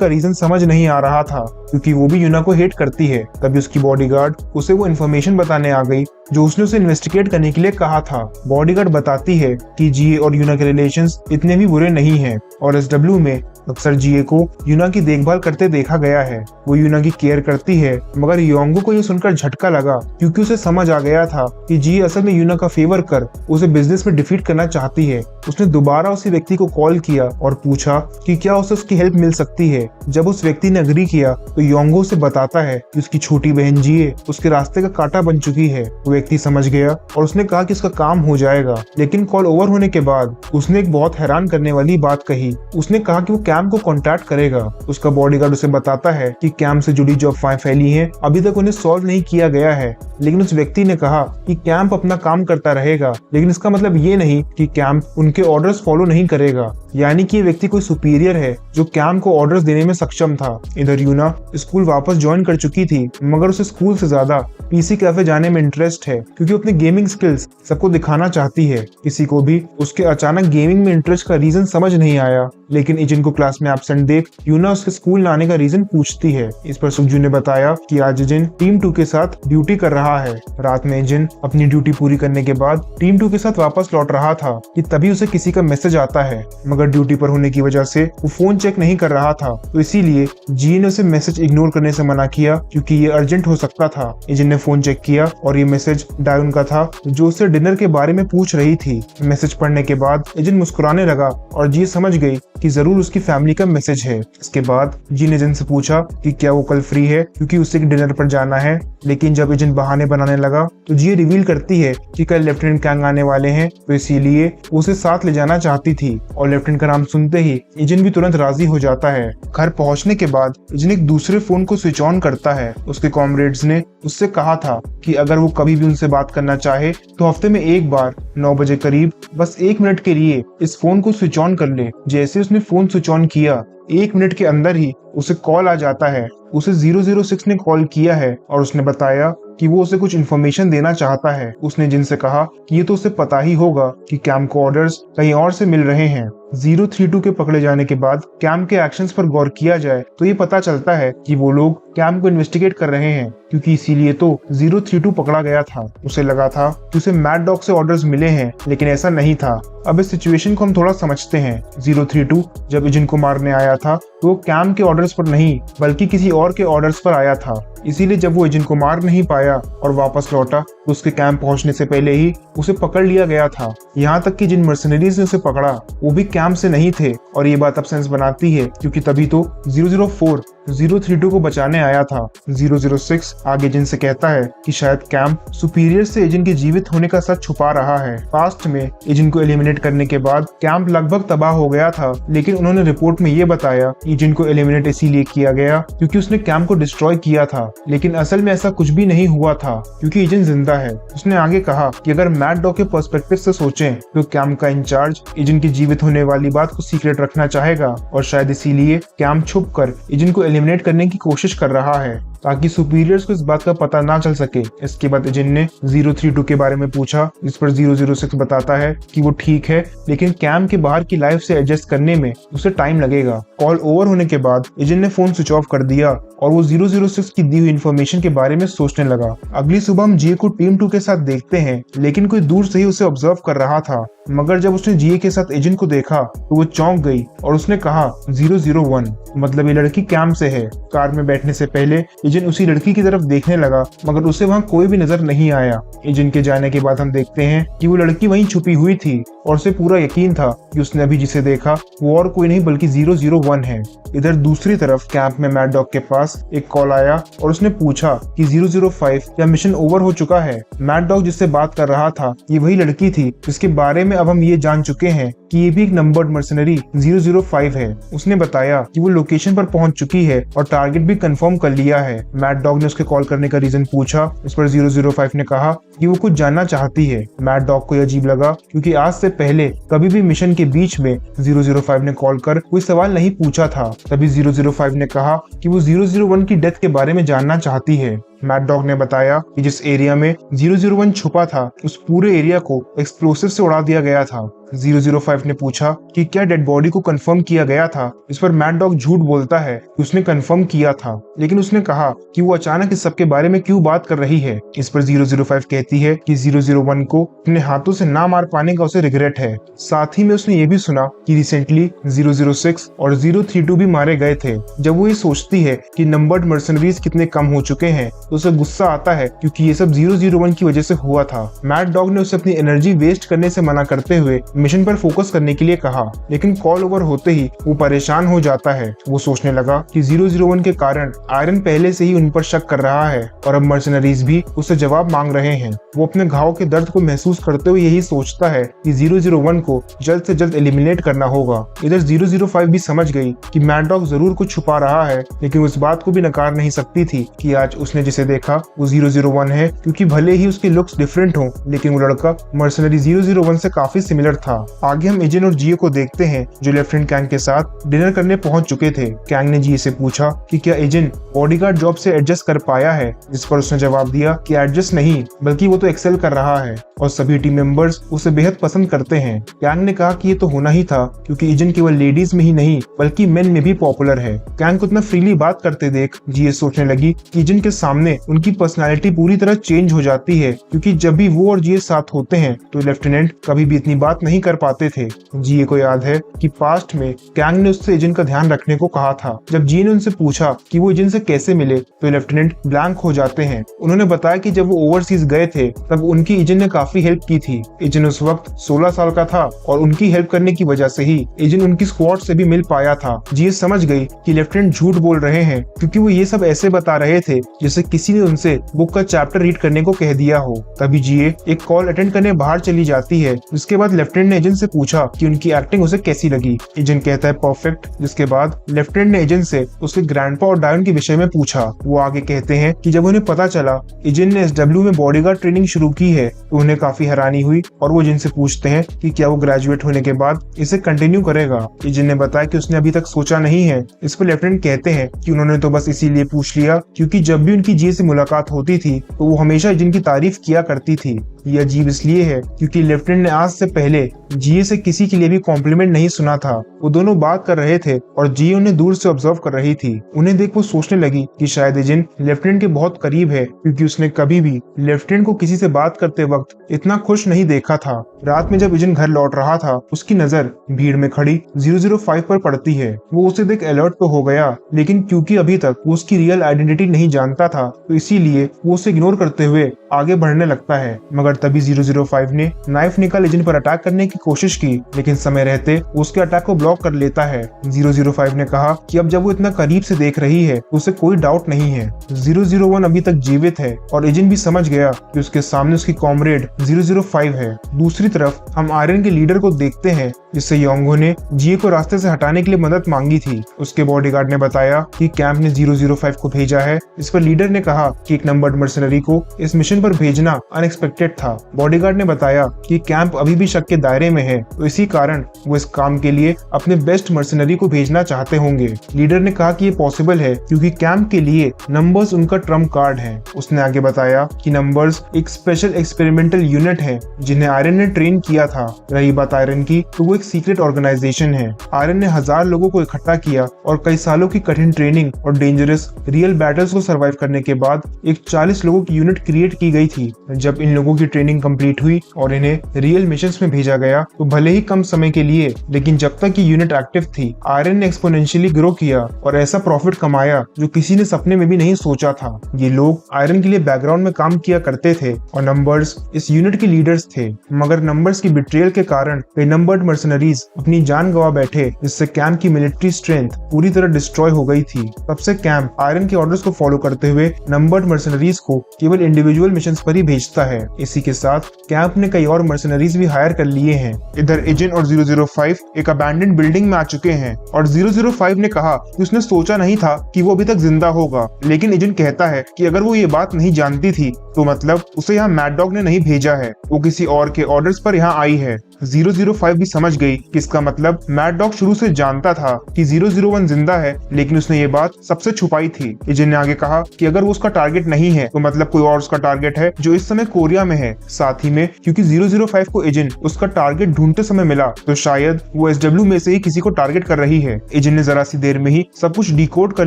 का रीजन समझ नहीं आ रहा था, क्योंकि वो भी यूना को हेट करती है। तभी उसकी बॉडीगार्ड उसे वो इन्फॉर्मेशन बताने आ गई जो उसने उसे इन्वेस्टिगेट करने के लिए कहा था। बॉडीगार्ड बताती है कि जीए और यूना के रिलेशंस इतने भी बुरे नहीं हैं और एसडब्ल्यू में अक्सर जीए को यूना की देखभाल करते देखा गया है। वो यूना की केयर करती है, मगर योंगो को ये सुनकर झटका लगा, क्योंकि उसे समझ आ गया था कि जीए असल में यूना का फेवर कर उसे बिजनेस में डिफीट करना चाहती है। उसने दोबारा उसी व्यक्ति को कॉल किया और पूछा कि क्या उसे उसकी हेल्प मिल सकती है। जब उस व्यक्ति ने अग्री किया तो योंगो उसे बताता है कि उसकी छोटी बहन जीए उसके रास्ते का कांटा बन चुकी है। वो व्यक्ति समझ गया और उसने कहा कि उसका काम हो जाएगा। लेकिन कॉल ओवर होने के बाद उसने एक बहुत हैरान करने वाली बात कही। उसने कहा कि वो कैम को कांटेक्ट करेगा। उसका बॉडीगार्ड उसे बताता है कि कैम से जुड़ी जो अफवाहें फैली हैं अभी तक उन्हें सॉल्व नहीं किया गया है। लेकिन उस व्यक्ति ने कहा कि कैंप अपना काम करता रहेगा, लेकिन इसका मतलब ये नहीं कि कैंप उनके ऑर्डर्स फॉलो नहीं करेगा। यानी कि ये व्यक्ति कोई सुपीरियर है जो कैंप को ऑर्डर्स देने में सक्षम था। इधर यूना स्कूल वापस ज्वाइन कर चुकी थी, मगर उसे स्कूल से ज्यादा पीसी कैफे जाने में इंटरेस्ट है, क्योंकि अपने गेमिंग स्किल्स सबको दिखाना चाहती है। किसी को भी उसके अचानक गेमिंग में इंटरेस्ट का रीजन समझ नहीं आया, लेकिन इजिन को क्लास में एब्सेंट देख यूना उसके स्कूल लाने का रीजन पूछती है। इस पर सुखजू ने बताया कि आज इजिन टीम 2 के साथ ड्यूटी कर रहा है। रात में इजिन अपनी ड्यूटी पूरी करने के बाद टीम 2 के साथ वापस लौट रहा था कि तभी उसे किसी का मैसेज आता है, मगर ड्यूटी पर होने की वजह से वो फोन चेक नहीं कर रहा था, तो इसीलिए जी ने उसे मैसेज इग्नोर करने से मना किया, क्योंकि ये अर्जेंट हो सकता था। इजिन ने फोन चेक किया और ये मैसेज डायुन का था, जो उससे डिनर के बारे में पूछ रही थी। मैसेज पढ़ने के बाद इजिन मुस्कुराने लगा और जी समझ गई कि जरूर उसकी फैमिली का मैसेज है। इसके बाद जी ने इजिन से पूछा कि क्या वो कल फ्री है, क्योंकि उसे डिनर पर जाना है। लेकिन जब इजिन बहाने बनाने लगा तो जी रिवील करती है कि कल लेफ्टिनेंट कैंग आने वाले हैं, तो इसीलिए उसे साथ ले जाना चाहती थी। और लेफ्टिनेंट का नाम सुनते ही इजिन भी तुरंत राजी हो जाता है। घर पहुंचने के बाद इजिन एक दूसरे फोन को स्विच ऑन करता है। उसके कॉमरेड्स ने उससे कहा था कि अगर वो कभी भी उनसे बात करना चाहे तो हफ्ते में एक बार 9 बजे करीब बस 1 मिनट के लिए इस फोन को स्विच ऑन कर ले। जैसे उसने फोन स्विच ऑन किया, 1 मिनट के अंदर ही उसे कॉल आ जाता है। उसे 006 ने कॉल किया है और उसने बताया कि वो उसे कुछ इन्फॉर्मेशन देना चाहता है। उसने जिनसे कहा कि ये तो उसे पता ही होगा कि कैम को ऑर्डर्स कहीं और से मिल रहे हैं। 032 के पकड़े जाने के बाद कैम के एक्शंस पर गौर किया जाए तो ये पता चलता है कि वो लोग कैम को इन्वेस्टिगेट कर रहे हैं, क्योंकि इसीलिए तो 032 पकड़ा गया था। उसे लगा था कि उसे मैड डॉग से ऑर्डर्स मिले हैं, लेकिन ऐसा नहीं था। अब इस सिचुएशन को हम थोड़ा समझते हैं। 032 जब इजिन को मारने आया था तो वो कैम के ऑर्डर्स पर नहीं बल्कि किसी और के ऑर्डर्स पर आया था। इसीलिए जब वो इजिन को मार नहीं पाया और वापस लौटा तो उसके कैंप पहुंचने से पहले ही उसे पकड़ लिया गया था। यहाँ तक कि जिन मर्सनरीज ने उसे पकड़ा वो भी कैंप से नहीं थे, और ये बात अब सेंस बनाती है, क्योंकि तभी तो 004 032 को बचाने आया था। 006 आगे इजिन से कहता है कि शायद कैंप सुपीरियर से इजिन के जीवित होने का सच छुपा रहा है। पास्ट में इजिन को एलिमिनेट करने के बाद कैंप लगभग तबाह हो गया था, लेकिन उन्होंने रिपोर्ट में ये बताया इजिन को एलिमिनेट इसीलिए किया गया क्योंकि उसने कैंप को डिस्ट्रॉय किया था। लेकिन असल में ऐसा कुछ भी नहीं हुआ था, क्योंकि इजिन जिंदा है। उसने आगे कहा कि अगर मैड डॉग के पर्सपेक्टिव से सोचें तो कैंप का इंचार्ज इजिन की जीवित होने वाली बात को सीक्रेट रखना चाहेगा, और शायद इसीलिए कैंप छुपकर इजिन को एलिमिनेट करने की कोशिश कर रहा है ताकि सुपीरियर्स को इस बात का पता ना चल सके। इसके बाद इजिन ने 032 के बारे में पूछा, जिस पर 006 बताता है कि वो ठीक है, लेकिन कैंप के बाहर की लाइफ से एडजस्ट करने में उसे टाइम लगेगा। कॉल ओवर होने के बाद इजिन ने फोन स्विच ऑफ कर दिया और वो 006 की दी हुई इन्फॉर्मेशन के बारे में सोचने लगा। अगली सुबह हम जीए को टीम 2 के साथ देखते हैं, लेकिन कोई दूर से ही उसे ऑब्जर्व कर रहा था। मगर जब उसने जीए के साथ इजिन को देखा तो वो चौंक गई और उसने कहा 001, मतलब ये लड़की कैंप से है। कार में बैठने से पहले एजेंट उसी लड़की की तरफ देखने लगा, मगर उसे वहाँ कोई भी नजर नहीं आया। एजेंट के जाने के बाद हम देखते हैं कि वो लड़की वहीं छुपी हुई थी और उसे पूरा यकीन था कि उसने अभी जिसे देखा वो और कोई नहीं बल्कि 001 है। इधर दूसरी तरफ कैंप में मैड डॉग के पास एक कॉल आया और उसने पूछा कि 005 या मिशन ओवर हो चुका है। मैड डॉग जिससे बात कर रहा था ये वही लड़की थी जिसके बारे में अब हम ये जान चुके हैं कि ये भी एक नंबर्ड मर्सनरी 005 है। उसने बताया कि वो लोकेशन पर पहुंच चुकी है और टारगेट भी कंफर्म कर लिया है। मैड डॉग ने उसके कॉल करने का रीजन पूछा। इस पर 005 ने कहा कि वो कुछ जानना चाहती है। मैड डॉग को यह अजीब लगा क्योंकि आज से पहले कभी भी मिशन के बीच में 005 ने कॉल कर कोई सवाल नहीं पूछा था। तभी 005 ने कहा कि वो 001 की डेथ के बारे में जानना चाहती है। मैड डॉग ने बताया कि जिस एरिया में 001 छुपा था उस पूरे एरिया को एक्सप्लोसिव से उड़ा दिया गया था। 005 ने पूछा कि क्या डेड बॉडी को कंफर्म किया गया था। इस पर मैड डॉग झूठ बोलता है कि उसने कंफर्म किया था, लेकिन उसने कहा कि वो अचानक इस सब के बारे में क्यों बात कर रही है। इस पर 005 कहती है कि 001 को अपने हाथों से ना मार पाने का उसे रिग्रेट है। साथ ही में उसने ये भी सुना कि रिसेंटली 006 और 032 भी मारे गए थे। जब वो ये सोचती है कि नंबर्ड मर्सनरीज कितने कम हो चुके हैं तो उसे गुस्सा आता है क्योंकि ये सब 001 की वजह से हुआ था। मैड डॉग ने उसे अपनी एनर्जी वेस्ट करने से मना करते हुए मिशन पर फोकस करने के लिए कहा, लेकिन कॉल ओवर होते ही वो परेशान हो जाता है। वो सोचने लगा कि 001 के कारण आयरन पहले से ही उन पर शक कर रहा है और अब मर्सनरीज भी उससे जवाब मांग रहे हैं। वो अपने घाव के दर्द को महसूस करते हुए यही सोचता है कि 001 को जल्द से जल्द एलिमिनेट करना होगा। इधर 005 भी समझ गई कि मैड डॉग जरूर कुछ छुपा रहा है, लेकिन उस बात को भी नकार नहीं सकती थी कि आज उसने जिसे देखा वो 001 है, क्योंकि भले ही उसके लुक्स डिफरेंट हो लेकिन वो लड़का मर्सनरी 001 से काफी सिमिलर था। आगे हम एजेंट और जियो को देखते हैं जो लेफ्टिनेंट कैंग के साथ डिनर करने पहुंच चुके थे। कैंग ने जियो से पूछा कि क्या एजेंट बॉडीगार्ड जॉब से एडजस्ट कर पाया है, जिस पर उसने जवाब दिया कि एडजस्ट नहीं बल्कि वो तो एक्सेल कर रहा है और सभी टीम मेंबर्स उसे बेहद पसंद करते हैं। कैंग ने कहा कि ये तो होना ही था क्योंकि एजेंट केवल लेडीज में ही नहीं बल्कि मेन में भी पॉपुलर है। कैंग को इतना फ्रीली बात करते देख जियो सोचने लगी कि एजेंट के सामने उनकी पर्सनालिटी पूरी तरह चेंज हो जाती है, क्योंकि जब भी वो और जियो साथ होते हैं तो लेफ्टिनेंट कभी भी इतनी बात नहीं कर पाते थे। जियो को याद है कि पास्ट में कैंग ने उससे एजेंट का ध्यान रखने को कहा था। जब जियो ने उनसे पूछा कि वो एजेंट से कैसे मिले तो लेफ्टिनेंट ब्लैंक हो जाते हैं। उन्होंने बताया कि जब वो ओवरसीज गए थे तब उनकी एजेंट ने काफी हेल्प की थी। एजेंट उस वक्त 16 साल का था और उनकी हेल्प करने की वजह से ही एजेंट उनकी स्क्वाड से भी मिल पाया था। जियो समझ गई कि लेफ्टिनेंट झूठ बोल रहे हैं क्योंकि वो ये सब ऐसे बता रहे थे जैसे किसी ने उनसे बुक का चैप्टर रीड करने को कह दिया हो। तभी जियो एक कॉल अटेंड करने बाहर चली जाती है। जिसके बाद लेफ्टिनेंट ने एजेंट से पूछा कि उनकी एक्टिंग उसे कैसी लगी। एजेंट कहता है परफेक्ट। जिसके बाद लेफ्टिनेंट ने एजेंट से उसके ग्रैंडपा और डायन के विषय में पूछा। वो आगे कहते हैं कि जब उन्हें पता चला एजेंट ने SW में बॉडीगार्ड ट्रेनिंग शुरू की है तो उन्हें काफी हैरानी हुई और वो एजेंट से पूछते हैं कि क्या वो ग्रेजुएट होने के बाद इसे कंटिन्यू करेगा। एजेंट ने बताया कि उसने अभी तक सोचा नहीं है। इस पर लेफ्टिनेंट कहते हैं कि उन्होंने तो बस इसीलिए पूछ लिया क्योंकि जब भी उनकी जियो से मुलाकात होती थी तो वो हमेशा एजेंट की तारीफ किया करती थी। ये अजीब इसलिए है क्योंकि लेफ्टिनेंट ने आज से पहले जियो से किसी के लिए भी कॉम्प्लीमेंट नहीं सुना था। वो दोनों बात कर रहे थे और जियो ने दूर से ऑब्जर्व कर रही थी। उन्हें देख वो सोचने लगी कि शायद एजेंट लेफ्टिनेंट के बहुत करीब है, क्योंकि उसने कभी भी लेफ्टिनेंट को किसी से बात करते वक्त इतना खुश नहीं देखा था। रात में जब एजेंट घर लौट रहा था उसकी नजर भीड़ में खड़ी 005 पर पड़ती है। वो उसे देख अलर्ट तो हो गया, लेकिन क्योंकि अभी तक वो उसकी रियल आइडेंटिटी नहीं जानता था तो इसीलिए वो उसे इग्नोर करते हुए आगे बढ़ने लगता है। मगर तभी 005 ने नाइफ निकाल एजेंट पर अटैक करने की कोशिश की, लेकिन समय रहते वो उसके अटैक को ब्लॉक कर लेता है। 005 ने कहा कि अब जब वो इतना करीब से देख रही है तो उसे कोई डाउट नहीं है 001 अभी तक जीवित है और एजेंट भी समझ गया कि उसके सामने उसकी कॉमरेड 005 है। दूसरी तरफ हम आयरन के लीडर को देखते हैं जिससे योंगो ने जियो को रास्ते से हटाने के लिए मदद मांगी थी। उसके बॉडीगार्ड ने बताया कि कैंप ने 005 को भेजा है। इस पर लीडर ने कहा कि एक नंबर्ड मर्सनरी को इस मिशन पर भेजना अनएक्सपेक्टेड था। बॉडीगार्ड ने बताया कि कैंप अभी भी शक के दायरे में है तो इसी कारण वो इस काम के लिए अपने बेस्ट मर्सनरी को भेजना चाहते होंगे। लीडर ने कहा कि ये पॉसिबल है क्योंकि कैंप के लिए नंबर्स उनका ट्रम्प कार्ड है। उसने आगे बताया कि नंबर्स एक स्पेशल एक्सपेरिमेंटल यूनिट है जिन्हें आयरन ने ट्रेन किया था। रही बात आयरन की तो वो एक सीक्रेट ऑर्गेनाइजेशन है। आयरन ने 1000 लोगों को इकट्ठा किया और कई सालों की कठिन ट्रेनिंग और डेंजरस रियल बैटल्स को सर्वाइव करने के बाद एक 40 लोगों की यूनिट क्रिएट की गई थी। जब इन लोगों की ट्रेनिंग कंप्लीट हुई और इन्हें रियल मिशंस में भेजा गया तो भले ही कम समय के लिए, लेकिन जब तक ये यूनिट एक्टिव थी आयरन ने एक्सपोनेंशियली ग्रो किया और ऐसा प्रॉफिट कमाया जो किसी ने सपने में भी नहीं सोचा था। ये लोग आयरन के लिए बैकग्राउंड में काम किया करते थे और नंबर्स इस यूनिट के लीडर्स थे, मगर नंबर्स की बिट्रेयल के कारण कई नंबर्ड मर्सनरीज अपनी जान गंवा बैठे, जिससे कैंप की मिलिट्री स्ट्रेंथ पूरी तरह डिस्ट्रॉय हो गई थी। तब से कैंप आयरन के ऑर्डर्स को फॉलो करते हुए नंबर्ड मर्सनरीज को केवल इंडिविजुअल मिशंस पर ही भेजता है। इसी के साथ कैंप ने कई और मर्सनरीज भी हायर कर लिए हैं। इधर एजेंट और 005 एक अबैंडन्ड बिल्डिंग में आ चुके हैं और 005 ने कहा कि उसने सोचा नहीं था कि वो अभी तक जिंदा होगा, लेकिन एजेंट कहता है कि अगर वो ये बात नहीं जानती थी तो मतलब उसे यहाँ मैड डॉग ने नहीं भेजा है, वो किसी और के ऑर्डर्स पर यहाँ आई है। 005 भी समझ गई कि इसका मतलब मैड डॉग शुरू से जानता था कि 001 जिंदा है, लेकिन उसने ये बात सबसे छुपाई थी। एजेंट ने आगे कहा कि अगर वो उसका टारगेट नहीं है तो मतलब कोई और उसका टारगेट है जो इस समय कोरिया में है। साथ ही में क्योंकि 005 को एजेंट उसका टारगेट ढूंढते समय मिला तो शायद वो SW में से ही किसी को टारगेट कर रही है। एजेंट ने जरा सी देर में ही सब कुछ डिकोड कर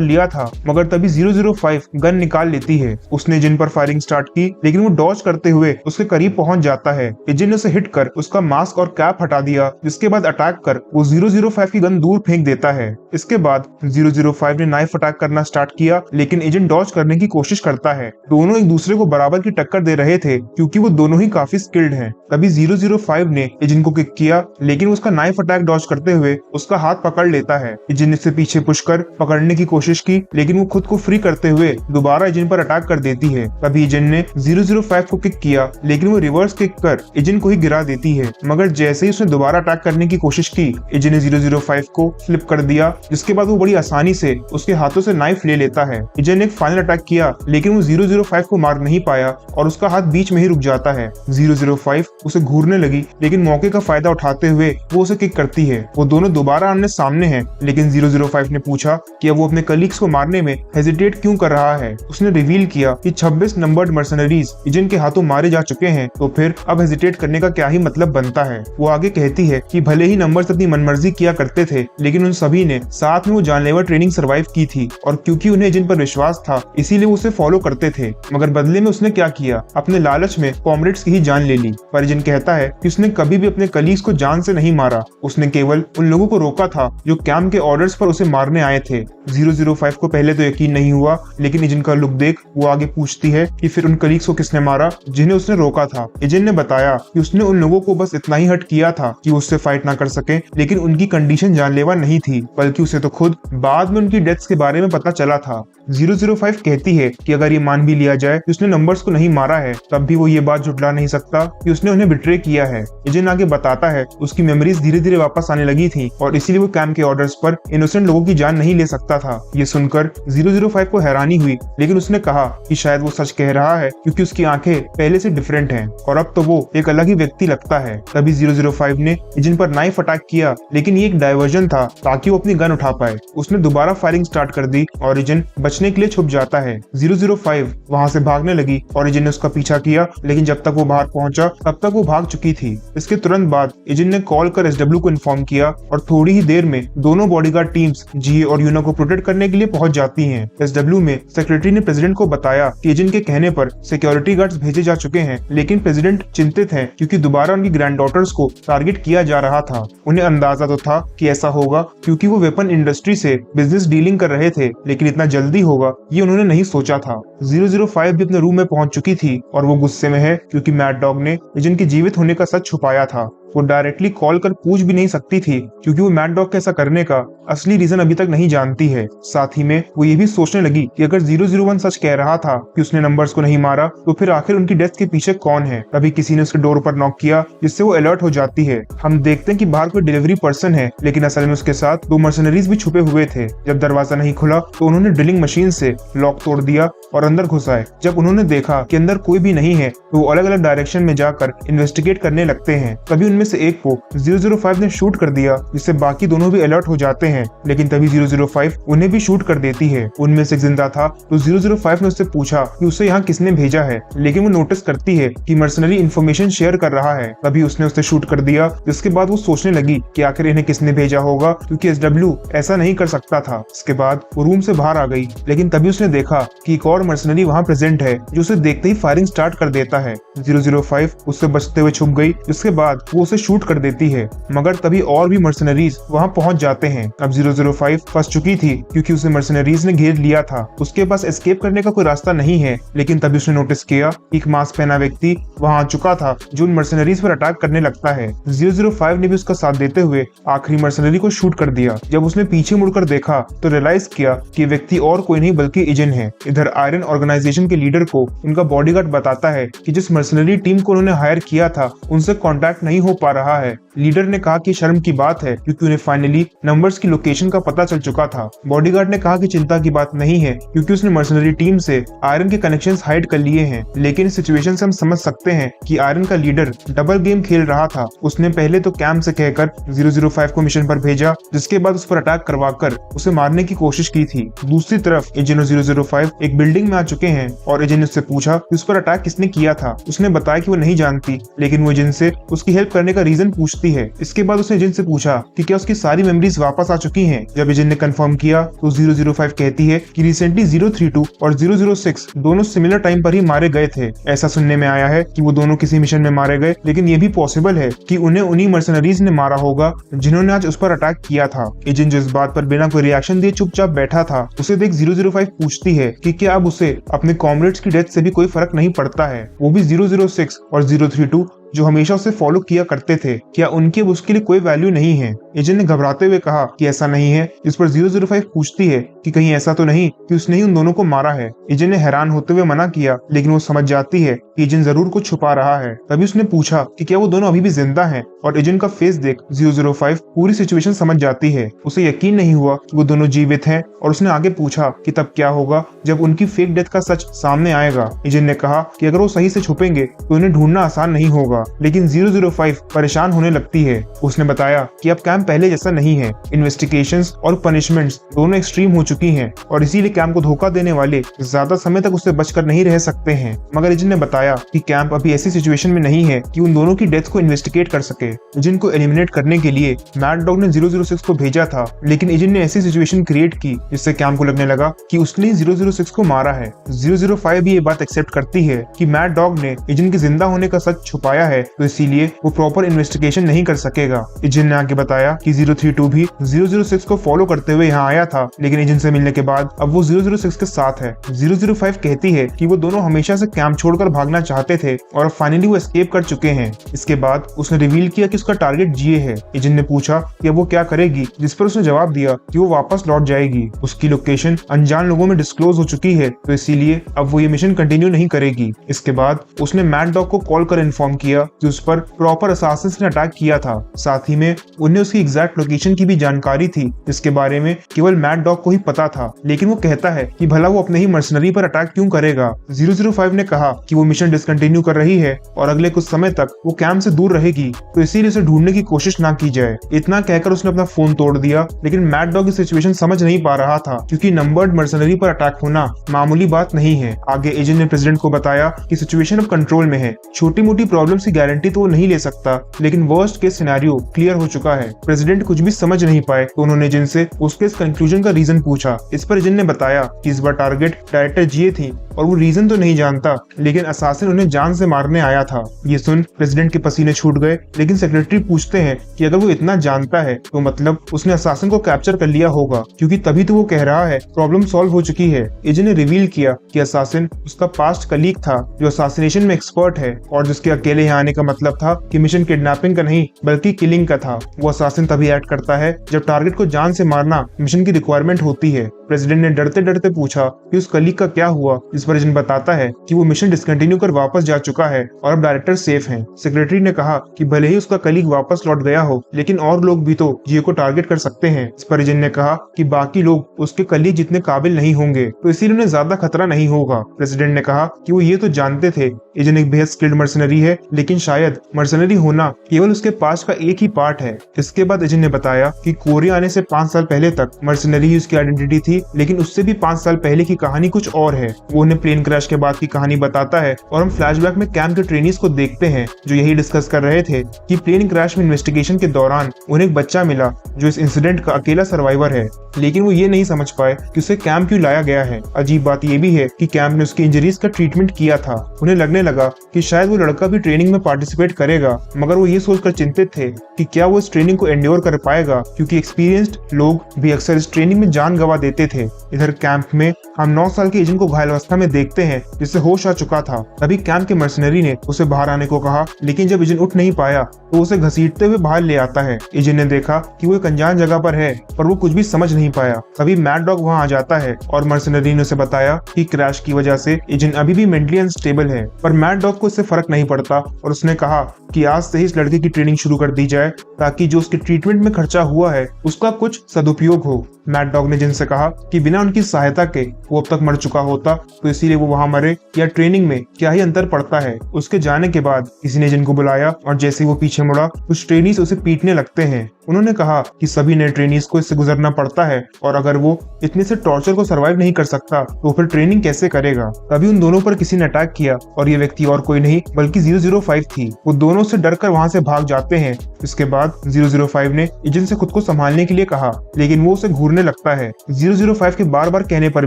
लिया था, मगर तभी 005 गन निकाल लेती है। उसने एजेंट पर फायरिंग स्टार्ट की, लेकिन वो डॉज करते हुए उसके करीब पहुंच जाता है। एजेंट ने उसे हिट कर उसका मास्क और कैप हटा दिया, जिसके बाद अटैक कर वो 005 की गन दूर फेंक देता है। इसके बाद 005 ने नाइफ अटैक करना स्टार्ट किया, लेकिन एजेंट डॉज करने की कोशिश करता है। दोनों एक दूसरे को बराबर की टक्कर दे रहे थे क्योंकि वो दोनों ही काफी स्किल्ड हैं। तभी 005 ने एजेंट को किक किया, लेकिन उसका नाइफ अटैक डॉज करते हुए उसका हाथ पकड़ लेता है। एजेंट ने उसे पीछे पुश कर पकड़ने की कोशिश की, लेकिन वो खुद को फ्री करते हुए दोबारा एजेंट पर अटैक कर देती है। तभी एजेंट ने 005 को किक किया, लेकिन वो रिवर्स किक कर एजेंट को ही गिरा देती है। मगर जैसे ही उसने दोबारा अटैक करने की कोशिश की, एजेंट ने 005 को फ्लिप कर दिया, जिसके बाद वो बड़ी आसानी से उसके हाथों से नाइफ ले लेता है। एजेंट ने एक फाइनल अटैक किया, लेकिन वो 005 को मार नहीं पाया और उसका हाथ बीच में ही रुक जाता है। 005 उसे घूरने लगी, लेकिन मौके का फायदा उठाते हुए वो उसे किक करती है। वो दोनों दोबारा आमने सामने हैं, लेकिन 005 ने पूछा कि अब वो अपने कलीग्स को मारने में हेजिटेट क्यों कर रहा है। उसने रिवील किया कि 26 नंबर्ड मर्सनरीज एजेंट के हाथों मारे जा चुके हैं, तो फिर अब हेजिटेट करने का क्या ही मतलब बनता है। वो आगे कहती है कि भले ही नंबर्स अपनी मनमर्जी किया करते थे, लेकिन उन सभी ने साथ में वो जानलेवा ट्रेनिंग सर्वाइव की थी और क्योंकि उन्हें एजेंट पर विश्वास था, इसीलिए वो उसे फॉलो करते थे। मगर बदले में उसने क्या किया, अपने लालच में कॉमरेड्स की ही जान ले ली। पर एजेंट कहता है कि उसने कभी भी अपने कलीग्स को जान से नहीं मारा, उसने केवल उन लोगों को रोका था जो कैंप के ऑर्डर्स पर उसे मारने आए थे। 005 को पहले तो यकीन नहीं हुआ, लेकिन एजेंट का लुक देख वो आगे पूछती है कि फिर उन कलीग्स को किसने मारा जिन्हें उसने रोका था। एजेंट ने बताया कि उसने उन लोगों को बस इतना ही हर्ट किया था कि उससे फाइट ना कर सके, लेकिन उनकी कंडीशन जानलेवा नहीं थी, बल्कि उसे तो खुद बाद में उनकी डेथ्स के बारे में पता चला था। 005 कहती है कि अगर ये मान भी लिया जाए कि उसने नंबर्स को नहीं मारा है, तब भी वो ये बात झुठला नहीं सकता कि उसने उन्हें बिट्रे किया है। एजेंट आगे बताता है उसकी मेमोरीज धीरे धीरे वापस आने लगी थी और इसीलिए वो कैंप के ऑर्डर्स पर इनोसेंट लोगों की जान नहीं ले सकता था। ये सुनकर 005 को हैरानी हुई, लेकिन उसने कहा कि शायद वो सच कह रहा है क्योंकि उसकी आंखें पहले से डिफरेंट हैं और अब तो वो एक अलग ही व्यक्ति लगता है। तभी 005 ने एजेंट पर नाइफ अटैक किया, लेकिन ये एक डायवर्जन था ताकि वो अपनी गन उठा पाए। उसने दोबारा फायरिंग स्टार्ट कर दी और एजेंट बचने के लिए छुप जाता है। 005 वहां से भागने लगी और एजेंट ने उसका पीछा किया, लेकिन जब तक वो बाहर पहुंचा तब तक वो भाग चुकी थी। इसके तुरंत बाद एजेंट ने कॉल कर SW को इन्फॉर्म किया और थोड़ी ही देर में दोनों बॉडीगार्ड टीम्स जीए और यूना को प्रोटेक्ट करने के लिए पहुंच जाती हैं। SW में सेक्रेटरी ने प्रेसिडेंट को बताया कि एजेंट के कहने पर सिक्योरिटी गार्ड्स भेजे जा चुके हैं, लेकिन प्रेसिडेंट चिंतित हैं क्योंकि दोबारा उनकी ग्रैंड डॉटर्स को टारगेट किया जा रहा था। उन्हें अंदाजा तो था कि ऐसा होगा क्योंकि वो वेपन इंडस्ट्री से बिजनेस डीलिंग कर रहे थे, लेकिन इतना जल्दी होगा ये उन्होंने नहीं सोचा था। 005 भी अपने रूम में पहुंच चुकी थी और वो गुस्से में है क्योंकि मैड डॉग ने एजेंट के जीवित होने का सच छुपाया था। वो डायरेक्टली कॉल कर पूछ भी नहीं सकती थी क्योंकि वो मैड डॉग के ऐसा करने का असली रीजन अभी तक नहीं जानती है। साथ ही में वो ये भी सोचने लगी कि अगर 001 सच कह रहा था कि उसने नंबर्स को नहीं मारा, तो फिर आखिर उनकी डेथ के पीछे कौन है। तभी किसी ने उसके डोर पर नॉक किया, जिससे वो अलर्ट हो जाती है। हम देखते हैं कि बाहर कोई डिलीवरी पर्सन है, लेकिन असल में उसके साथ 2 मर्सनरीज भी छुपे हुए थे। जब दरवाजा नहीं खुला तो उन्होंने ड्रिलिंग मशीन से लॉक तोड़ दिया और अंदर घुस आए। जब उन्होंने देखा कि अंदर कोई भी नहीं है तो वो अलग अलग डायरेक्शन में जाकर इन्वेस्टिगेट करने लगते हैं। तभी उनमें में से एक को 005 ने शूट कर दिया, जिससे बाकी दोनों भी अलर्ट हो जाते हैं। लेकिन तभी 005 उन्हें भी शूट कर देती है। उनमें से एक जिंदा था तो 005 ने उससे पूछा कि उसे यहाँ किसने भेजा है, लेकिन वो नोटिस करती है कि मर्सनरी इन्फॉर्मेशन शेयर कर रहा है। तभी उसने उसे शूट कर दिया, जिसके बाद वो सोचने लगी कि आखिर इन्हें किसने भेजा होगा, क्योंकि SW ऐसा नहीं कर सकता था। इसके बाद वो रूम से बाहर आ गई, लेकिन तभी उसने देखा कि एक और मर्सनरी वहाँ प्रेजेंट है, जो उसे देखते ही फायरिंग स्टार्ट कर देता है। 005 उससे बचते हुए छुप गई, जिसके बाद वो उसे शूट कर देती है। मगर तभी और भी मर्सनरीज वहाँ पहुंच जाते हैं। अब 005 फंस चुकी थी, क्योंकि उसे मर्सनरीज ने घेर लिया था। उसके पास एस्केप करने का कोई रास्ता नहीं है। लेकिन तभी उसने नोटिस किया एक मास्क पहना व्यक्ति वहाँ आ चुका था, जो उन मर्सनरीज पर अटैक करने लगता है। 005 ने भी उसका साथ देते हुए आखिरी मर्सनरी को शूट कर दिया। जब उसने पीछे मुड़कर देखा तो रियलाइज किया कि व्यक्ति और कोई नहीं बल्कि एजेंट है। इधर आयरन ऑर्गेनाइजेशन के लीडर को उनका बॉडीगार्ड बताता है कि जिस मर्सनरी टीम को उन्होंने हायर किया था उनसे कांटेक्ट नहीं हो पा रहा है। लीडर ने कहा कि शर्म की बात है, क्योंकि उन्हें फाइनली नंबर्स की लोकेशन का पता चल चुका था। बॉडीगार्ड ने कहा कि चिंता की बात नहीं है, क्योंकि उसने मर्सनरी टीम से आयरन के कनेक्शंस हाइड कर लिए हैं। लेकिन इस सिचुएशन से हम समझ सकते हैं कि आयरन का लीडर डबल गेम खेल रहा था। उसने पहले तो कैम से कहकर 005 को मिशन पर भेजा, जिसके बाद उस पर अटैक करवाकर उसे मारने की कोशिश की थी। दूसरी तरफ एजेंट 005 एक बिल्डिंग में आ चुके हैं और एजेंट ने उससे पूछा कि उस पर अटैक किसने किया था। उसने बताया कि वो नहीं जानती, लेकिन वो एजेंट से उसकी हेल्प करने का रीजन पूछती है। इसके बाद उसने एजेंट से पूछा कि क्या उसकी सारी मेमोरीज वापस आ चुकी हैं। जब एजेंट ने कंफर्म किया तो 005 कहती है कि रिसेंटली 032 और 006 दोनों सिमिलर टाइम पर ही मारे गए थे। ऐसा सुनने में आया है कि वो दोनों किसी मिशन में मारे गए, लेकिन ये भी पॉसिबल है कि उन्हें उन्हीं मर्सनरीज ने मारा होगा जिन्होंने आज उस पर अटैक किया था। एजेंट जो इस बात पर बिना कोई रिएक्शन दिए चुपचाप बैठा था, उसे देख 005 पूछती है कि क्या अब उसे अपने कॉमरेड्स की डेथ से भी कोई फर्क नहीं पड़ता है, वो भी 006 और 032 जो हमेशा उसे फॉलो किया करते थे, क्या उनकी अब उसके लिए कोई वैल्यू नहीं है। एजेंट ने घबराते हुए कहा कि ऐसा नहीं है, जिस पर 005 पूछती है कि कहीं ऐसा तो नहीं कि उसने ही उन दोनों को मारा है। एजेंट ने हैरान होते हुए मना किया, लेकिन वो समझ जाती है कि एजेंट जरूर कुछ छुपा रहा है। तभी उसने पूछा कि क्या वो दोनों अभी भी जिंदा हैं, और एजेंट का फेस देख 005 पूरी सिचुएशन समझ जाती है। उसे यकीन नहीं हुआ कि वो दोनों जीवित हैं, और उसने आगे पूछा कि तब क्या होगा जब उनकी फेक डेथ का सच सामने आएगा। एजेंट ने कहा कि अगर वो सही से छुपेंगे तो उन्हें ढूंढना आसान नहीं होगा। लेकिन 005 परेशान होने लगती है। उसने बताया कि अब कैंप पहले जैसा नहीं है, इन्वेस्टिगेशंस और पनिशमेंट्स दोनों एक्सट्रीम हो चुकी हैं, और इसीलिए कैंप को धोखा देने वाले ज्यादा समय तक उससे बचकर नहीं रह सकते हैं। मगर एजेंट ने बताया कि कैंप अभी ऐसी सिचुएशन में नहीं है कि उन दोनों की डेथ को इन्वेस्टिगेट कर सके। एजेंट को एलिमिनेट करने के लिए मैड डॉग ने 006 को भेजा था, लेकिन एजेंट ने ऐसी सिचुएशन क्रिएट की जिससे कैंप को लगने लगा कि उसने 006 को मारा है। 005 भी ये बात एक्सेप्ट करती है कि मैड डॉग ने एजेंट के जिंदा होने का सच छुपाया है, तो इसीलिए वो प्रॉपर इन्वेस्टिगेशन नहीं कर सकेगा। एजेंट ने आगे बताया कि 032 भी 006 को फॉलो करते हुए यहाँ आया था, लेकिन एजेंट से मिलने के बाद अब वो 006 के साथ है। 005 कहती है कि वो दोनों हमेशा से कैंप छोड़कर भागना चाहते थे और फाइनली वो एस्केप कर चुके हैं। इसके बाद उसने रिवील किया कि उसका टारगेट जीए है। एजेंट ने पूछा कि वो क्या करेगी, जिस पर उसने जवाब दिया कि वो वापस लौट जाएगी। उसकी लोकेशन अनजान लोगों में डिस्क्लोज हो चुकी है, तो इसीलिए अब वो ये मिशन कंटिन्यू नहीं करेगी। इसके बाद उसने मैड डॉग को कॉल कर इन्फॉर्म किया कि उस पर प्रॉपर असासिन्स ने अटैक किया था। साथ ही में उन्हें उसकी एग्जैक्ट लोकेशन की भी जानकारी थी, जिसके बारे में केवल मैड डॉग को ही पता था। लेकिन वो कहता है कि भला वो अपने ही मर्सनरी पर अटैक क्यों करेगा। 005 ने कहा कि वो मिशन डिसकंटिन्यू कर रही है और अगले कुछ समय तक वो कैंप से दूर रहेगी, तो इसीलिए उसे ढूंढने की कोशिश ना की जाए। इतना कहकर उसने अपना फोन तोड़ दिया। लेकिन मैड डॉग की सिचुएशन समझ नहीं पा रहा था, क्योंकि नंबर्ड मर्सनरी पर अटैक होना मामूली बात नहीं है। आगे एजेंट ने प्रेसिडेंट को बताया कि सिचुएशन अब कंट्रोल में है, छोटी मोटी प्रॉब्लम्स की गारंटी तो वो नहीं ले सकता, लेकिन वर्स्ट केस सिनेरियो क्लियर हो चुका है। प्रेसिडेंट कुछ भी समझ नहीं पाए, तो उन्होंने एजेंट से उसके इस कंक्लूजन का रीजन पूछा। इस पर एजेंट ने बताया कि इस बार टारगेट डायरेक्टर जीए थी और वो रीजन तो नहीं जानता, लेकिन असासिन उन्हें जान से मारने आया था। ये सुन प्रेसिडेंट के पसीने छूट गए। लेकिन सेक्रेटरी पूछते हैं कि अगर वो इतना जानता है तो मतलब उसने असासिन को कैप्चर कर लिया होगा, क्योंकि तभी तो वो कह रहा है प्रॉब्लम सॉल्व हो चुकी है। एजेंट ने रिवील किया कि असासिन उसका पास्ट कलीग था, जो असासिनेशन में एक्सपर्ट है, और जिसके अकेले यहाँ आने का मतलब था कि मिशन किडनैपिंग का नहीं बल्कि किलिंग का था। वो असासिन असासिन तभी एक्ट करता है जब टारगेट को जान से मारना मिशन की रिक्वायरमेंट होती है। प्रेसिडेंट ने डरते डरते पूछा कि उस कलीग का क्या हुआ, इस पर एजेंट बताता है कि वो मिशन डिसकंटिन्यू कर वापस जा चुका है और अब डायरेक्टर सेफ हैं। सेक्रेटरी ने कहा कि भले ही उसका कलीग वापस लौट गया हो, लेकिन और लोग भी तो जियो को टारगेट कर सकते हैं। इस पर एजेंट ने कहा कि बाकी लोग उसके कलीग जितने काबिल नहीं होंगे, तो इसीलिए उन्हें ज्यादा खतरा नहीं होगा। प्रेसिडेंट ने कहा कि वो ये तो जानते थे एजेंट एक बेहद स्किल्ड मर्सनरी है, लेकिन शायद मर्सनरी होना केवल उसके पास का एक ही पार्ट है। इसके बाद एजेंट ने बताया कि कोरिया आने से 5 साल पहले तक मर्सनरी ही उसकी आइडेंटिटी थी, लेकिन उससे भी 5 साल पहले की कहानी कुछ और है। वो उन्हें प्लेन क्रैश के बाद की कहानी बताता है और हम फ्लैशबैक में कैंप के ट्रेनीज को देखते हैं जो यही डिस्कस कर रहे थे कि प्लेन क्रैश में इन्वेस्टिगेशन के दौरान उन्हें एक बच्चा मिला जो इस इंसिडेंट का अकेला सर्वाइवर है, लेकिन वो ये नहीं समझ पाए कि उसे कैंप क्यों लाया गया है। अजीब बात ये भी है कि कैंप ने उसकी इंजरीज का ट्रीटमेंट किया था। उन्हें लगने लगा कि शायद वो लड़का भी ट्रेनिंग में पार्टिसिपेट करेगा, मगर वो ये सोचकर चिंतित थे कि क्या वो इस ट्रेनिंग को एंड्योर कर पाएगा, क्योंकि एक्सपीरियंस्ड लोग भी अक्सर इस ट्रेनिंग में जान गंवा देते थे। इधर कैंप में हम 9 साल के एजेंट को घायल अवस्था में देखते हैं जिससे होश आ चुका था। तभी कैंप के मर्सनरी ने उसे बाहर आने को कहा, लेकिन जब एजेंट उठ नहीं पाया तो उसे घसीटते हुए बाहर ले आता है। एजेंट ने देखा कि वो एक अनजान जगह पर है, पर वो कुछ भी समझ नहीं पाया। तभी मैड डॉग वहां आ जाता है और मर्सनरी ने उसे बताया कि क्रैश की वजह से एजेंट अभी भी मेंटली अनस्टेबल है, पर मैड डॉग को इससे फर्क नहीं पड़ता और उसने कहा कि आज से ही इस लड़के की ट्रेनिंग शुरू कर दी जाए ताकि जो उसके ट्रीटमेंट में खर्चा हुआ है उसका कुछ सदुपयोग हो। मैड डॉग ने जिनसे कहा कि बिना उनकी सहायता के वो अब तक मर चुका होता, तो इसीलिए वो वहां मरे, या ट्रेनिंग में क्या ही अंतर पड़ता है। उसके जाने के बाद किसी ने जिनको बुलाया और जैसे वो पीछे मुड़ा कुछ ट्रेनीज उसे पीटने लगते हैं। उन्होंने कहा कि सभी नए ट्रेनीज को इससे गुजरना पड़ता है और अगर वो इतने से टॉर्चर को सर्वाइव नहीं कर सकता तो फिर ट्रेनिंग कैसे करेगा। तभी उन दोनों पर किसी ने अटैक किया और ये व्यक्ति और कोई नहीं बल्कि 005 थी। वो दोनों से डरकर वहां से भाग जाते हैं। इसके बाद 005 ने एजेंट से खुद को संभालने के लिए कहा, लेकिन वो उसे घूरने लगता है। 005 के बार बार कहने पर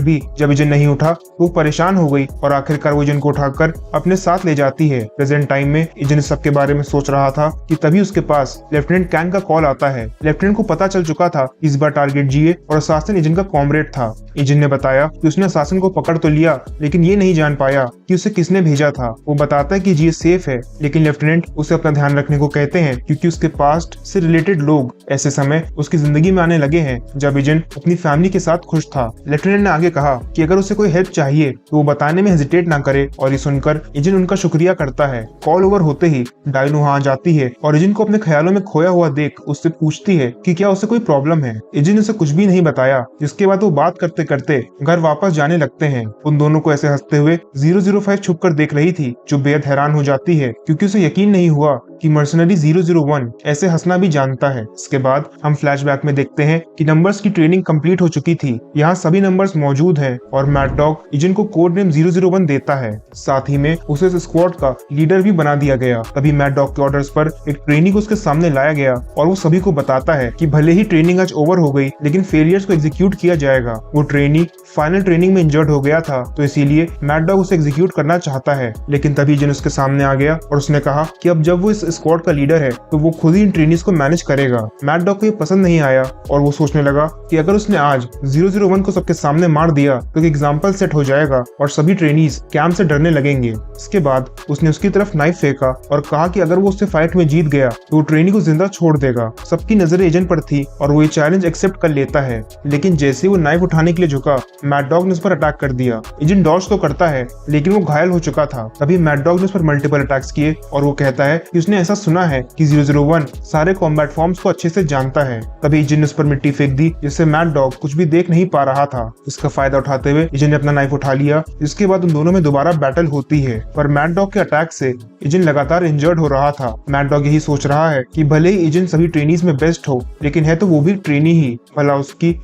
भी जब एजेंट नहीं उठा वो परेशान हो गई और आखिरकार वो एजेंट को उठाकर अपने साथ ले जाती है। प्रेजेंट टाइम में एजेंट सबके बारे में सोच रहा था कि तभी उसके पास लेफ्टिनेंट कैंग का कॉल आता है। लेफ्टिनेंट को पता चल चुका था इस बार टारगेट जीए और असासिन एजेंट का कॉमरेड था। एजेंट ने बताया कि उसने असासिन को पकड़ तो लिया, लेकिन ये नहीं जान पाया कि उसे किसने भेजा था। वो बताता है कि जीए सेफ है, लेकिन लेफ्टिनेंट उसे अपना ध्यान रखने को कहते हैं क्योंकि उसके पास्ट से रिलेटेड लोग ऐसे समय उसकी जिंदगी में आने लगे हैं जब एजेंट अपनी फैमिली के साथ खुश था। लेफ्टिनेंट ने आगे कहा कि अगर उसे कोई हेल्प चाहिए तो वो बताने में हेजिटेट ना करे और ये सुनकर एजेंट उनका शुक्रिया करता है। कॉल ओवर होते ही डायन वहां आ जाती है और एजेंट को अपने ख्यालों में खोया हुआ देख उससे पूछती है कि क्या उसे कोई प्रॉब्लम है। एजेंट ने उसे कुछ भी नहीं बताया, जिसके बाद वो बात करते करते घर वापस जाने लगते हैं। उन दोनों को ऐसे हंसते हुए 005 छुप कर देख रही थी, जो बेहद हैरान हो जाती है क्योंकि उसे यकीन नहीं हुआ कि मर्सनरी 001 ऐसे हंसना भी जानता है। इसके बाद हम फ्लैशबैक में देखते हैं कि नंबर्स की ट्रेनिंग कंप्लीट हो चुकी थी। यहाँ सभी नंबर्स मौजूद हैं और मैड डॉग एजेंट को कोड नेम 001 देता है। साथ ही में उसे इस स्क्वाड का लीडर भी बना दिया गया। तभी मैड डॉग के ऑर्डर्स पर एक ट्रेनी को उसके सामने लाया गया और वो सभी को बताता है कि भले ही ट्रेनिंग आज ओवर हो गई, लेकिन फेलियर्स को एग्जीक्यूट किया जाएगा। वो ट्रेनी फाइनल ट्रेनिंग में इंजर्ड हो गया था, तो इसीलिए मैड डॉग उसे एग्जीक्यूट करना चाहता है। लेकिन तभी एजेंट उसके सामने आ गया और उसने कहा कि अब जब वो इस स्क्वाड का लीडर है तो वो खुद ही इन ट्रेनीज को मैनेज करेगा। मैड डॉग को ये पसंद नहीं आया और वो सोचने लगा कि अगर उसने आज 001 को सबके सामने मार दिया तो एक एग्जाम्पल सेट हो जाएगा और सभी ट्रेनीज कैंप से डरने लगेंगे। इसके बाद उसने उसकी तरफ नाइफ फेंका और कहा कि अगर वो उससे फाइट में जीत गया तो वो ट्रेनी को जिंदा छोड़ देगा। सबकी नजरें एजेंट पर थी और वो ये चैलेंज एक्सेप्ट कर लेता है, लेकिन जैसे वो नाइफ उठाने के लिए झुका, मैड डॉग ने उस पर अटैक कर दिया। एजेंट डॉज तो करता है, लेकिन वो घायल हो चुका था। तभी मैड डॉग ने उस पर मल्टीपल अटैक्स किए और वो कहता है कि उसने ऐसा सुना है कि 001 सारे कॉम्बैट फॉर्म्स को अच्छे से जानता है। तभी एजेंट ने उस पर मिट्टी फेंक दी, जिससे मैड डॉग कुछ भी देख नहीं पा रहा था। इसका फायदा उठाते हुए एजेंट ने अपना नाइफ उठा लिया। इसके बाद उन दोनों में दोबारा बैटल होती है, पर मैड डॉग के अटैक से एजेंट लगातार इंजर्ड हो रहा था। मैड डॉग यही सोच रहा है कि भले ही एजेंट सभी ट्रेनीज में बेस्ट हो, लेकिन है तो वो भी ट्रेनी ही, भला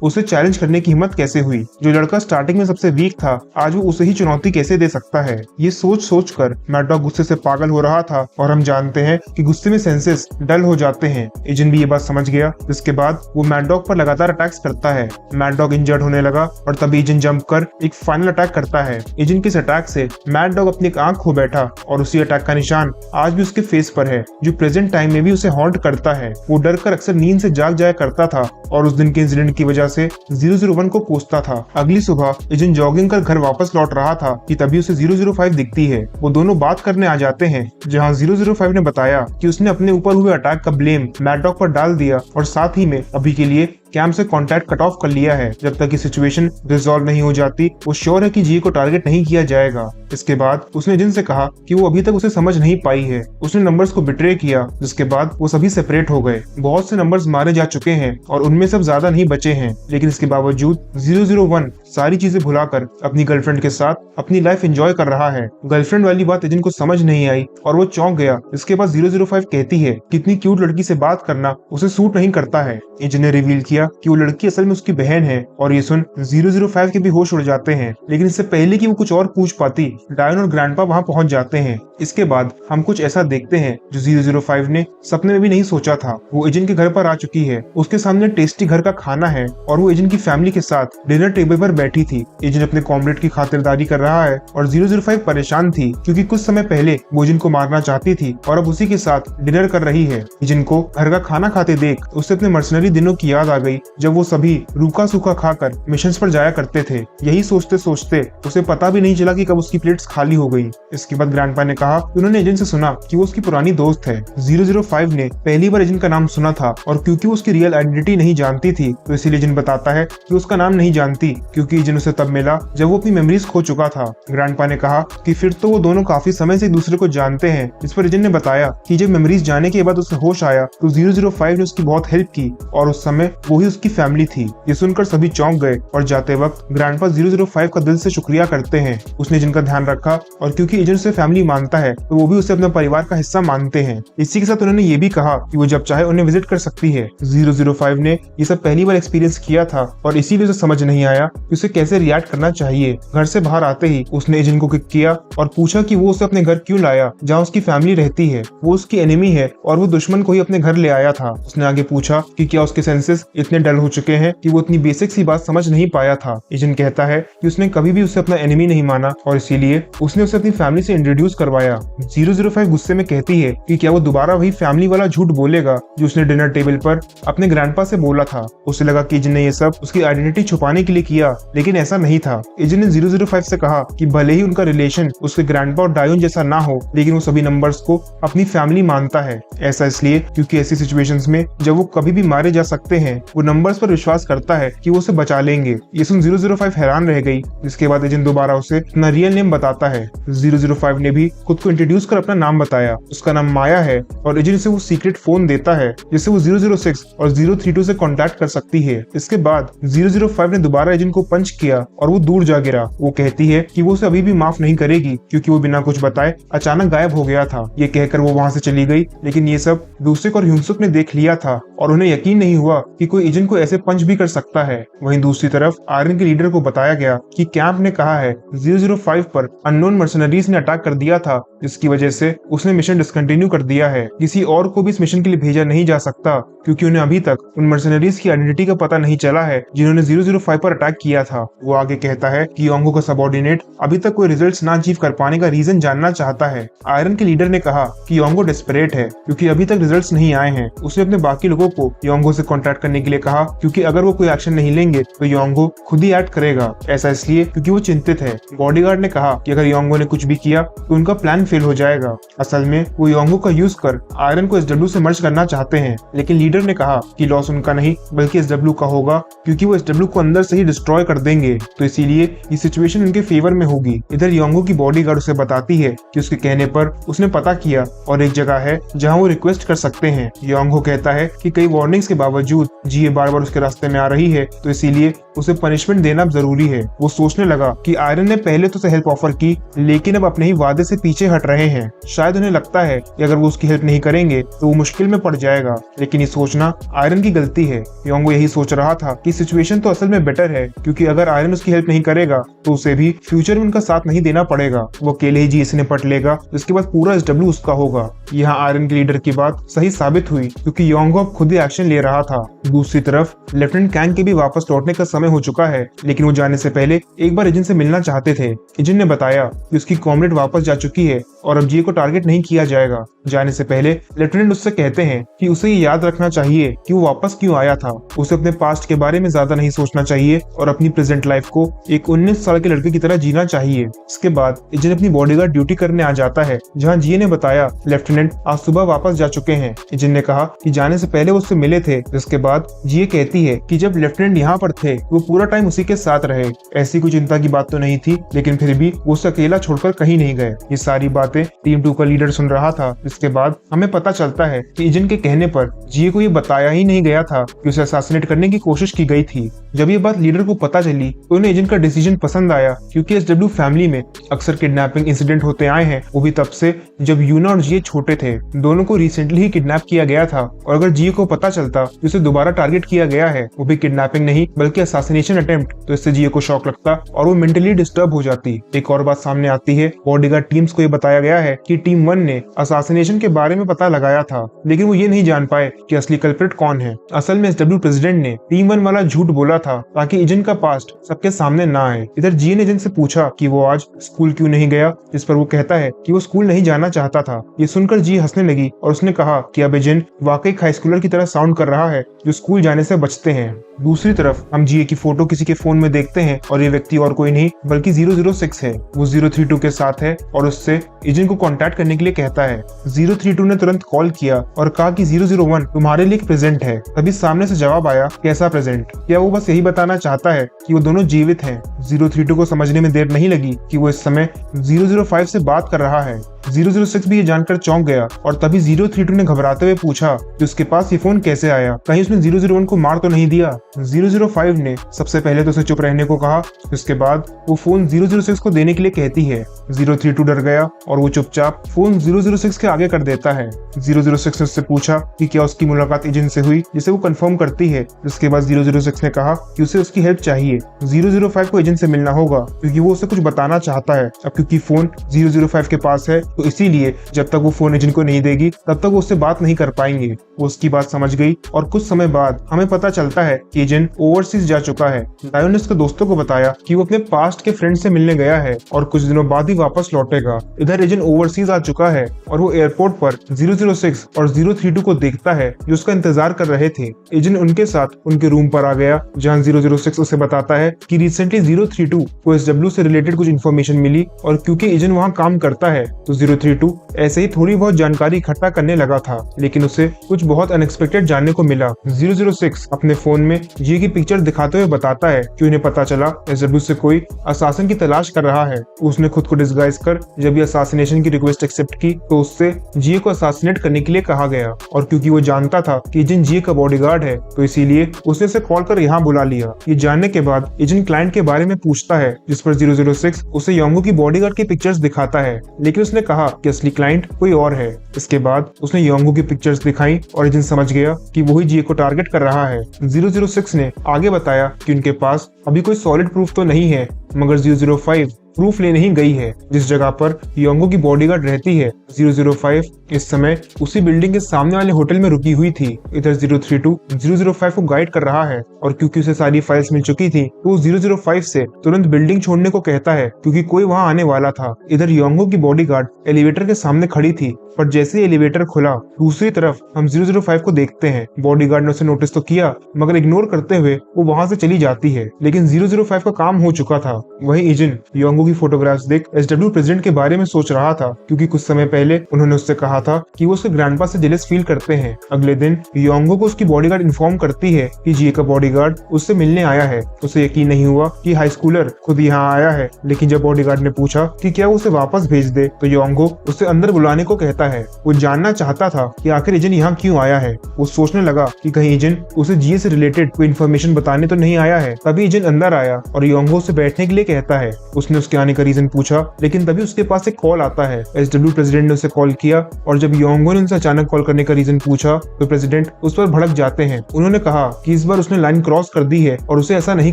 उसे चैलेंज करने की हिम्मत कैसे हुई। जो लड़का स्टार्टिंग में सबसे वीक था, आज वो उसे ही चुनौती कैसे दे सकता है। ये सोच कर मैड डॉग गुस्से से पागल हो रहा था और हम जानते हैं कि गुस्से में सेंसेस डल हो जाते हैं। एजेंट भी ये बात समझ गया, जिसके बाद वो मैड डॉग पर लगातार अटैक्स करता है। मैड डॉग इंजर्ड होने लगा और तभी एजेंट जंप कर एक फाइनल अटैक करता है। एजेंट के इस अटैक से मैड डॉग अपनी एक आंख खो बैठा और उसी अटैक का निशान आज भी उसके फेस पर है, जो प्रेजेंट टाइम में भी उसे हॉन्ट करता है। वो डर कर अक्सर नींद से जाग जाया करता था और उस दिन के इंसिडेंट की वजह से 001 को कोसता था। अगली सुबह एजेंट जॉगिंग कर घर वापस लौट रहा था कि तभी उसे 005 दिखती है। वो दोनों बात करने आ जाते हैं, जहां 005 ने बताया कि उसने अपने ऊपर हुए अटैक का ब्लेम मैड डॉग पर डाल दिया और साथ ही में अभी के लिए कैंप से कांटेक्ट कट ऑफ कर लिया है। जब तक ये सिचुएशन रिजॉल्व नहीं हो जाती वो श्योर है कि जी को टारगेट नहीं किया जाएगा। इसके बाद उसने जिन से कहा कि वो अभी तक उसे समझ नहीं पाई है। उसने नंबर्स को बिट्रे किया, जिसके बाद वो सभी सेपरेट हो गए। बहुत से नंबर्स मारे जा चुके हैं और उनमें सब ज्यादा नहीं बचे हैं, लेकिन इसके बावजूद 001 सारी चीजें भुलाकर अपनी गर्लफ्रेंड के साथ अपनी लाइफ एंजॉय कर रहा है। गर्लफ्रेंड वाली बात एजेंट को समझ नहीं आई और वो चौंक गया। इसके बाद 005 कहती है कि इतनी क्यूट लड़की से बात करना उसे सूट नहीं करता है। एजेंट ने रिवील किया कि वो लड़की असल में उसकी बहन है और ये सुन 005 के भी होश उड़ जाते हैं। लेकिन इससे पहले कि वो कुछ और पूछ पाती, डायन और ग्रैंडपा वहां पहुंच जाते हैं। इसके बाद हम कुछ ऐसा देखते हैं जो 005 ने सपने में भी नहीं सोचा था। वो एजेंट के घर पर आ चुकी है, उसके सामने टेस्टी घर का खाना है और वो एजेंट की फैमिली के साथ डिनर टेबल पर बैठी थी। एजेंट अपने कॉमरेड की खातिरदारी कर रहा है और 005 परेशान थी क्योंकि कुछ समय पहले वो एजेंट को मारना चाहती थी और अब उसी के साथ डिनर कर रही है। एजेंट को घर का खाना खाते देख उससे अपने मर्सनरी दिनों की याद आ गई, जब वो सभी रूखा सूखा खाकर मिशंस पर जाया करते थे। यही सोचते सोचते उसे पता भी नहीं चला कि कब उसकी प्लेट्स खाली हो गई। इसके बाद ग्रैंडपा ने कहा कि उन्होंने एजेंट से सुना कि वो उसकी पुरानी दोस्त है। 005 ने पहली बार एजेंट का नाम सुना था और क्योंकि वो उसकी रियल आइडेंटिटी नहीं जानती थी तो इसीलिए एजेंट बताता है कि उसका नाम नहीं जानती, क्योंकि एजेंट उसे तब मिला जब वो अपनी मेमोरीज खो चुका था। ग्रैंडपा ने कहा कि फिर तो वो दोनों काफी समय से एक दूसरे को जानते हैं। इस पर एजेंट ने बताया कि जब मेमोरीज जाने के बाद उसे होश आया तो 005 ने उसकी बहुत हेल्प की और उस समय वो ही उसकी फैमिली थी। ये सुनकर सभी चौंक गए और जाते वक्त ग्रैंडपा 005 का दिल से शुक्रिया करते हैं। उसने एजेंट का ध्यान रखा और क्योंकि एजेंट उसे फैमिली मानता है तो वो भी उसे अपना परिवार का हिस्सा मानते हैं। इसी के साथ उन्होंने ये भी कहा कि वो जब चाहे उन्हें विजिट कर सकती है। 005 ने ये सब पहली बार एक्सपीरियंस किया था और इसीलिए उसे समझ नहीं आया कि उसे कैसे रिएक्ट करना चाहिए। घर से बाहर आते ही उसने एजेंट को किक किया और पूछा कि वो उसे अपने घर क्यों लाया जहाँ उसकी फैमिली रहती है। वो उसकी एनिमी है और वो दुश्मन को ही अपने घर ले आया था। उसने आगे पूछा कि क्या उसके सेंसेस इतने डल हो चुके हैं कि वो इतनी बेसिक सी बात समझ नहीं पाया था। एजेंट कहता है कि उसने कभी भी उसे अपना एनिमी नहीं माना और इसीलिए उसने उसे अपनी फैमिली से इंट्रोड्यूस करवाया। 005 गुस्से में कहती है कि क्या वो दोबारा वही फैमिली वाला झूठ बोलेगा जो उसने डिनर टेबल पर अपने ग्रैंडपा से बोला था। उसे लगा कि एजेंट ने ये सब उसकी आइडेंटिटी छुपाने के लिए किया, लेकिन ऐसा नहीं था। एजेंट ने 005 से कहा कि भले ही उनका रिलेशन उसके ग्रैंडपा और डायोन जैसा ना हो, लेकिन वो सभी नंबर्स को अपनी फैमिली मानता है। ऐसा इसलिए क्योंकि ऐसी सिचुएशंस में जब वो कभी भी मारे जा सकते हैं वो नंबर्स पर विश्वास करता है कि वो उसे बचा लेंगे। ये सुन 005 हैरान रह गई। जिसके बाद एजेंट दोबारा उसे अपना रियल नेम बताता है। 005 ने भी खुद को इंट्रोड्यूस कर अपना नाम बताया। उसका नाम माया है और एजेंट से वो सीक्रेट फोन देता है जिससे वो 006 और 032 से कांटेक्ट कर सकती है। इसके बाद 005 ने दोबारा एजेंट को पंच किया और वो दूर जा गिरा। वो कहती है कि वो उसे अभी भी माफ नहीं करेगी क्योंकि वो बिना कुछ बताए अचानक गायब हो गया था। ये कहकर वो वहाँ से चली गई, लेकिन ये सब दूसरे और ह्यूंसुक ने देख लिया था और उन्हें यकीन नहीं हुआ कि कोई एजेंट को ऐसे पंच भी कर सकता है। वहीं दूसरी तरफ आयरन के लीडर को बताया गया कि कैंप ने कहा है 005 पर अननोन मर्सनरीज ने अटैक कर दिया था, जिसकी वजह से उसने मिशन डिसकंटिन्यू कर दिया है। किसी और को भी इस मिशन के लिए भेजा नहीं जा सकता क्योंकि उन्हें अभी तक उन मर्सनरीज की आइडेंटिटी का पता नहीं चला है जिन्होंने 005 पर अटैक किया था। वो आगे कहता है कि योंगो का सबऑर्डिनेट अभी तक कोई रिजल्ट्स ना अचीव कर पाने का रीजन जानना चाहता है। आयरन के लीडर ने कहा कि योंगो डेस्परेट है क्योंकि अभी तक रिजल्ट्स नहीं आए हैं। उसने अपने बाकी लोगों को योंगो से कॉन्टैक्ट करने के लिए कहा क्योंकि अगर वो कोई एक्शन नहीं लेंगे तो योंगो खुद ही एक्ट करेगा। ऐसा इसलिए क्योंकि वो चिंतित है। बॉडीगार्ड ने कहा कि अगर योंगो ने कुछ भी किया तो उनका प्लान फेल हो जाएगा। असल में वो योंगो का यूज कर आयरन को एसडब्ल्यू से मर्ज करना चाहते हैं, लेकिन लीडर ने कहा कि लॉस उनका नहीं बल्कि एसडब्ल्यू का होगा क्योंकि वो एसडब्ल्यू को अंदर से ही डिस्ट्रॉय कर देंगे, तो इसीलिए ये सिचुएशन उनके फेवर में होगी। इधर योंगो की बॉडीगार्ड उसे बताती है कि उसके कहने पर उसने पता किया और एक जगह है जहां वो रिक्वेस्ट कर सकते हैं। योंगो कहता है कि कई वार्निंग्स के बावजूद जी बार बार उसके रास्ते में आ रही है, तो इसीलिए उसे पनिशमेंट देना जरूरी है। वो सोचने लगा कि आयरन ने पहले तो उसे हेल्प ऑफर की, लेकिन अब अपने ही वादे से पीछे हट रहे हैं। शायद उन्हें लगता है कि अगर वो उसकी हेल्प नहीं करेंगे तो वो मुश्किल में पड़ जाएगा, लेकिन ये सोचना आयरन की गलती है। योंगो यही सोच रहा था कि सिचुएशन तो असल में बेटर है क्योंकि अगर आयरन उसकी हेल्प नहीं करेगा तो उसे भी फ्यूचर में उनका साथ नहीं देना पड़ेगा। वो अकेले ही जी से निपट लेगा, जिसके बाद पूरा एसडब्ल्यू उसका होगा। यहाँ आयरन के लीडर की बात सही साबित हुई क्योंकि योंगो अब खुद ही एक्शन ले रहा था। दूसरी दूसरी तरफ लेफ्टिनेंट कैंग के भी वापस लौटने का समय हो चुका है, लेकिन वो जाने से पहले एक बार एजेंट से मिलना चाहते थे। एजेंट ने बताया कि उसकी कॉमरेड वापस जा चुकी है और अब जिए को टारगेट नहीं किया जाएगा। जाने से पहले लेफ्टिनेंट उससे कहते हैं कि उसे ये याद रखना चाहिए कि वो वापस क्यों आया था। उसे अपने पास्ट के बारे में ज्यादा नहीं सोचना चाहिए और अपनी प्रेजेंट लाइफ को एक 19 साल के लड़के की तरह जीना चाहिए। इसके बाद एजेंट अपनी बॉडीगार्ड ड्यूटी करने आ जाता है, जहाँ जिए ने बताया लेफ्टिनेंट आज सुबह वापस जा चुके हैं। एजेंट ने कहा कि जाने से पहले वो उससे मिले थे। जिसके बाद जिए कहती है कि जब लेफ्टिनेंट यहाँ पर थे वो पूरा टाइम उसी के साथ रहे। ऐसी कोई चिंता की बात तो नहीं थी, लेकिन फिर भी वो उसे अकेला छोड़कर कहीं नहीं गए। ये सारी बातें टीम 2 का लीडर सुन रहा था। इसके बाद हमें पता चलता है कि एजेंट के कहने पर जिए को ये बताया ही नहीं गया था कि उसे असैसिनेट करने की कोशिश की गई थी। जब ये बात लीडर को पता चली तो उन्हें एजेंट का डिसीजन पसंद आया, क्योंकि एसडब्ल्यू फैमिली में अक्सर किडनैपिंग इंसिडेंट होते आए हैं, वो भी तब से जब यूना और जिए छोटे थे। दोनों को रिसेंटली ही किडनैप किया गया था और अगर जिए को पता चलता कि उसे दोबारा टारगेट किया गया है, वो भी किडनैपिंग नहीं बल्कि असैसिनेशन अटेम्प्ट, तो इससे जिए को शॉक लगता और वो मेंटली डिस्टर्ब हो जाती। एक और बात सामने आती है, बॉडीगार्ड टीम्स को ये बताया गया है कि टीम 1 ने असैसिनेशन के बारे में पता लगाया था, लेकिन वो ये नहीं जान पाए कि असली कल्प्रिट कौन है। असल में एसडब्ल्यू प्रेसिडेंट ने टीम 1 वाला झूठ बोला था ताकि एजेंट का पास्ट सबके सामने ना आए। इधर जिए ने एजेंट से पूछा कि वो आज स्कूल क्यों नहीं गया, जिस पर वो कहता है कि वो स्कूल नहीं जाना चाहता था। ये सुनकर जिए हंसने लगी और उसने कहा कि अब एजेंट वाकई हाई स्कूलर की तरह साउंड कर रहा है जो स्कूल जाने से बचते हैं। दूसरी तरफ हम जिए की फोटो किसी के फोन में देखते हैं और ये व्यक्ति और कोई नहीं बल्कि 006 है। वो 032 के साथ है और उससे एजेंट को कांटेक्ट करने के लिए कहता है। 032 ने तुरंत कॉल किया और कहा कि 001 तुम्हारे लिए एक प्रेजेंट है। तभी सामने से जवाब आया, कैसा प्रेजेंट? क्या वो बस यही बताना चाहता है कि वो दोनों जीवित हैं? 032 को समझने में देर नहीं लगी कि वो इस समय 005 से बात कर रहा है। 006 भी ये जानकर चौंक गया और तभी 032 ने घबराते हुए पूछा कि उसके पास ये फोन कैसे आया, कहीं उसने 001 को मार तो नहीं दिया। 005 ने सबसे पहले तो उसे चुप रहने को कहा, उसके बाद वो फोन 006 को देने के लिए कहती है। 032 डर गया और वो चुपचाप फोन 006 के आगे कर देता है। 006 ने उससे पूछा कि क्या उसकी मुलाकात एजेंट से हुई, जिसे वो कंफर्म करती है। जिसके बाद 006 ने कहा कि उसे उसकी हेल्प चाहिए। 005 को एजेंट से मिलना होगा क्योंकि वो उसे कुछ बताना चाहता है। अब क्योंकि फोन 005 के पास है तो इसीलिए जब तक वो फोन एजेंट को नहीं देगी तब तक वो उससे बात नहीं कर पाएंगे। वो उसकी बात समझ गई और कुछ समय बाद हमें पता चलता है कि एजेंट ओवरसीज जा चुका है। डायोन ने उसके दोस्तों को बताया कि वो अपने पास्ट के फ्रेंड से मिलने गया है और कुछ दिनों बाद ही वापस लौटेगा। इधर एजेंट ओवरसीज आ चुका है और वो एयरपोर्ट पर 006 और 032 को देखता है जो उसका इंतजार कर रहे थे। एजेंट उनके साथ उनके रूम पर आ गया जहाँ 006 उसे बताता है कि रिसेंटली 032 को एसडब्ल्यू से रिलेटेड कुछ इन्फॉर्मेशन मिली और क्योंकि एजेंट वहाँ काम करता है तो 032 ऐसे ही थोड़ी बहुत जानकारी इकट्ठा करने लगा था, लेकिन उसे कुछ बहुत अनएक्सपेक्टेड जानने को मिला। 006 अपने फोन में जी की पिक्चर दिखाते हुए बताता है कि उन्हें पता चला एसडब्ल्यू से कोई असासिन की तलाश कर रहा है। उसने खुद को डिस्गाइज कर जब ये असासिनेशन की रिक्वेस्ट एक्सेप्ट की तो उससे जी को असासिनेट करने के लिए कहा गया और क्योंकि वो जानता था कि एजेंट जी का बॉडीगार्ड है तो इसीलिए उसने उसे कॉल कर यहाँ बुला लिया। ये जानने के बाद एजेंट क्लाइंट के बारे में पूछता है, जिस पर 006 उसे योंगो की बॉडीगार्ड की पिक्चर्स दिखाता है, लेकिन उसने कहा कि असली क्लाइंट कोई और है। इसके बाद उसने योंगो की पिक्चर्स दिखाई और एजेंट समझ गया कि वही जी को टारगेट कर रहा है। 006 ने आगे बताया कि उनके पास अभी कोई सॉलिड प्रूफ तो नहीं है, मगर 005 प्रूफ लेने ही गई है जिस जगह पर योंगो की बॉडीगार्ड रहती है। 005 इस समय उसी बिल्डिंग के सामने वाले होटल में रुकी हुई थी। इधर 032 005 को गाइड कर रहा है और क्योंकि उसे सारी फाइल्स मिल चुकी थी तो 005 से तुरंत बिल्डिंग छोड़ने को कहता है क्योंकि कोई वहां आने वाला था। इधर योंगो की बॉडीगार्ड एलिवेटर के सामने खड़ी थी, पर जैसे ही एलिवेटर खुला दूसरी तरफ हम 005 को देखते हैं। बॉडीगार्ड ने उसे नोटिस तो किया मगर इग्नोर करते हुए वो वहां से चली जाती है, लेकिन 005 का काम हो चुका था। वही एजेंट योंगो की फोटोग्राफ्स देख एसडब्ल्यू प्रेसिडेंट के बारे में सोच रहा था क्योंकि कुछ समय पहले उन्होंने उससे कहा था कि वो उसके ग्रैंडपा से जेलस फील करते हैं। अगले दिन योंगो को उसकी बॉडीगार्ड इन्फॉर्म करती है कि जी का बॉडीगार्ड उससे मिलने आया है। उसे यकीन नहीं हुआ कि हाई स्कूलर खुद यहाँ आया है, लेकिन जब बॉडीगार्ड ने पूछा कि क्या वो उसे वापस भेज दे तो योंगो उसे अंदर बुलाने को कहता है। वो जानना चाहता था कि आखिर एजेंट यहाँ क्यों आया है। वो सोचने लगा कि कहीं एजेंट उसे जी से रिलेटेड कोई इन्फॉर्मेशन बताने तो नहीं आया है। तभी एजेंट अंदर आया और योंगो से बैठने के लिए कहता है। उसने उसके उसके आने का रीजन पूछा, लेकिन तभी उसके पास एक कॉल आता है। SW प्रेसिडेंट ने उसे कॉल किया और जब योंगो ने उनसे अचानक कॉल करने का रीजन पूछा तो प्रेसिडेंट उस पर भड़क जाते हैं। उन्होंने कहा कि इस बार उसने लाइन क्रॉस कर दी है और उसे ऐसा नहीं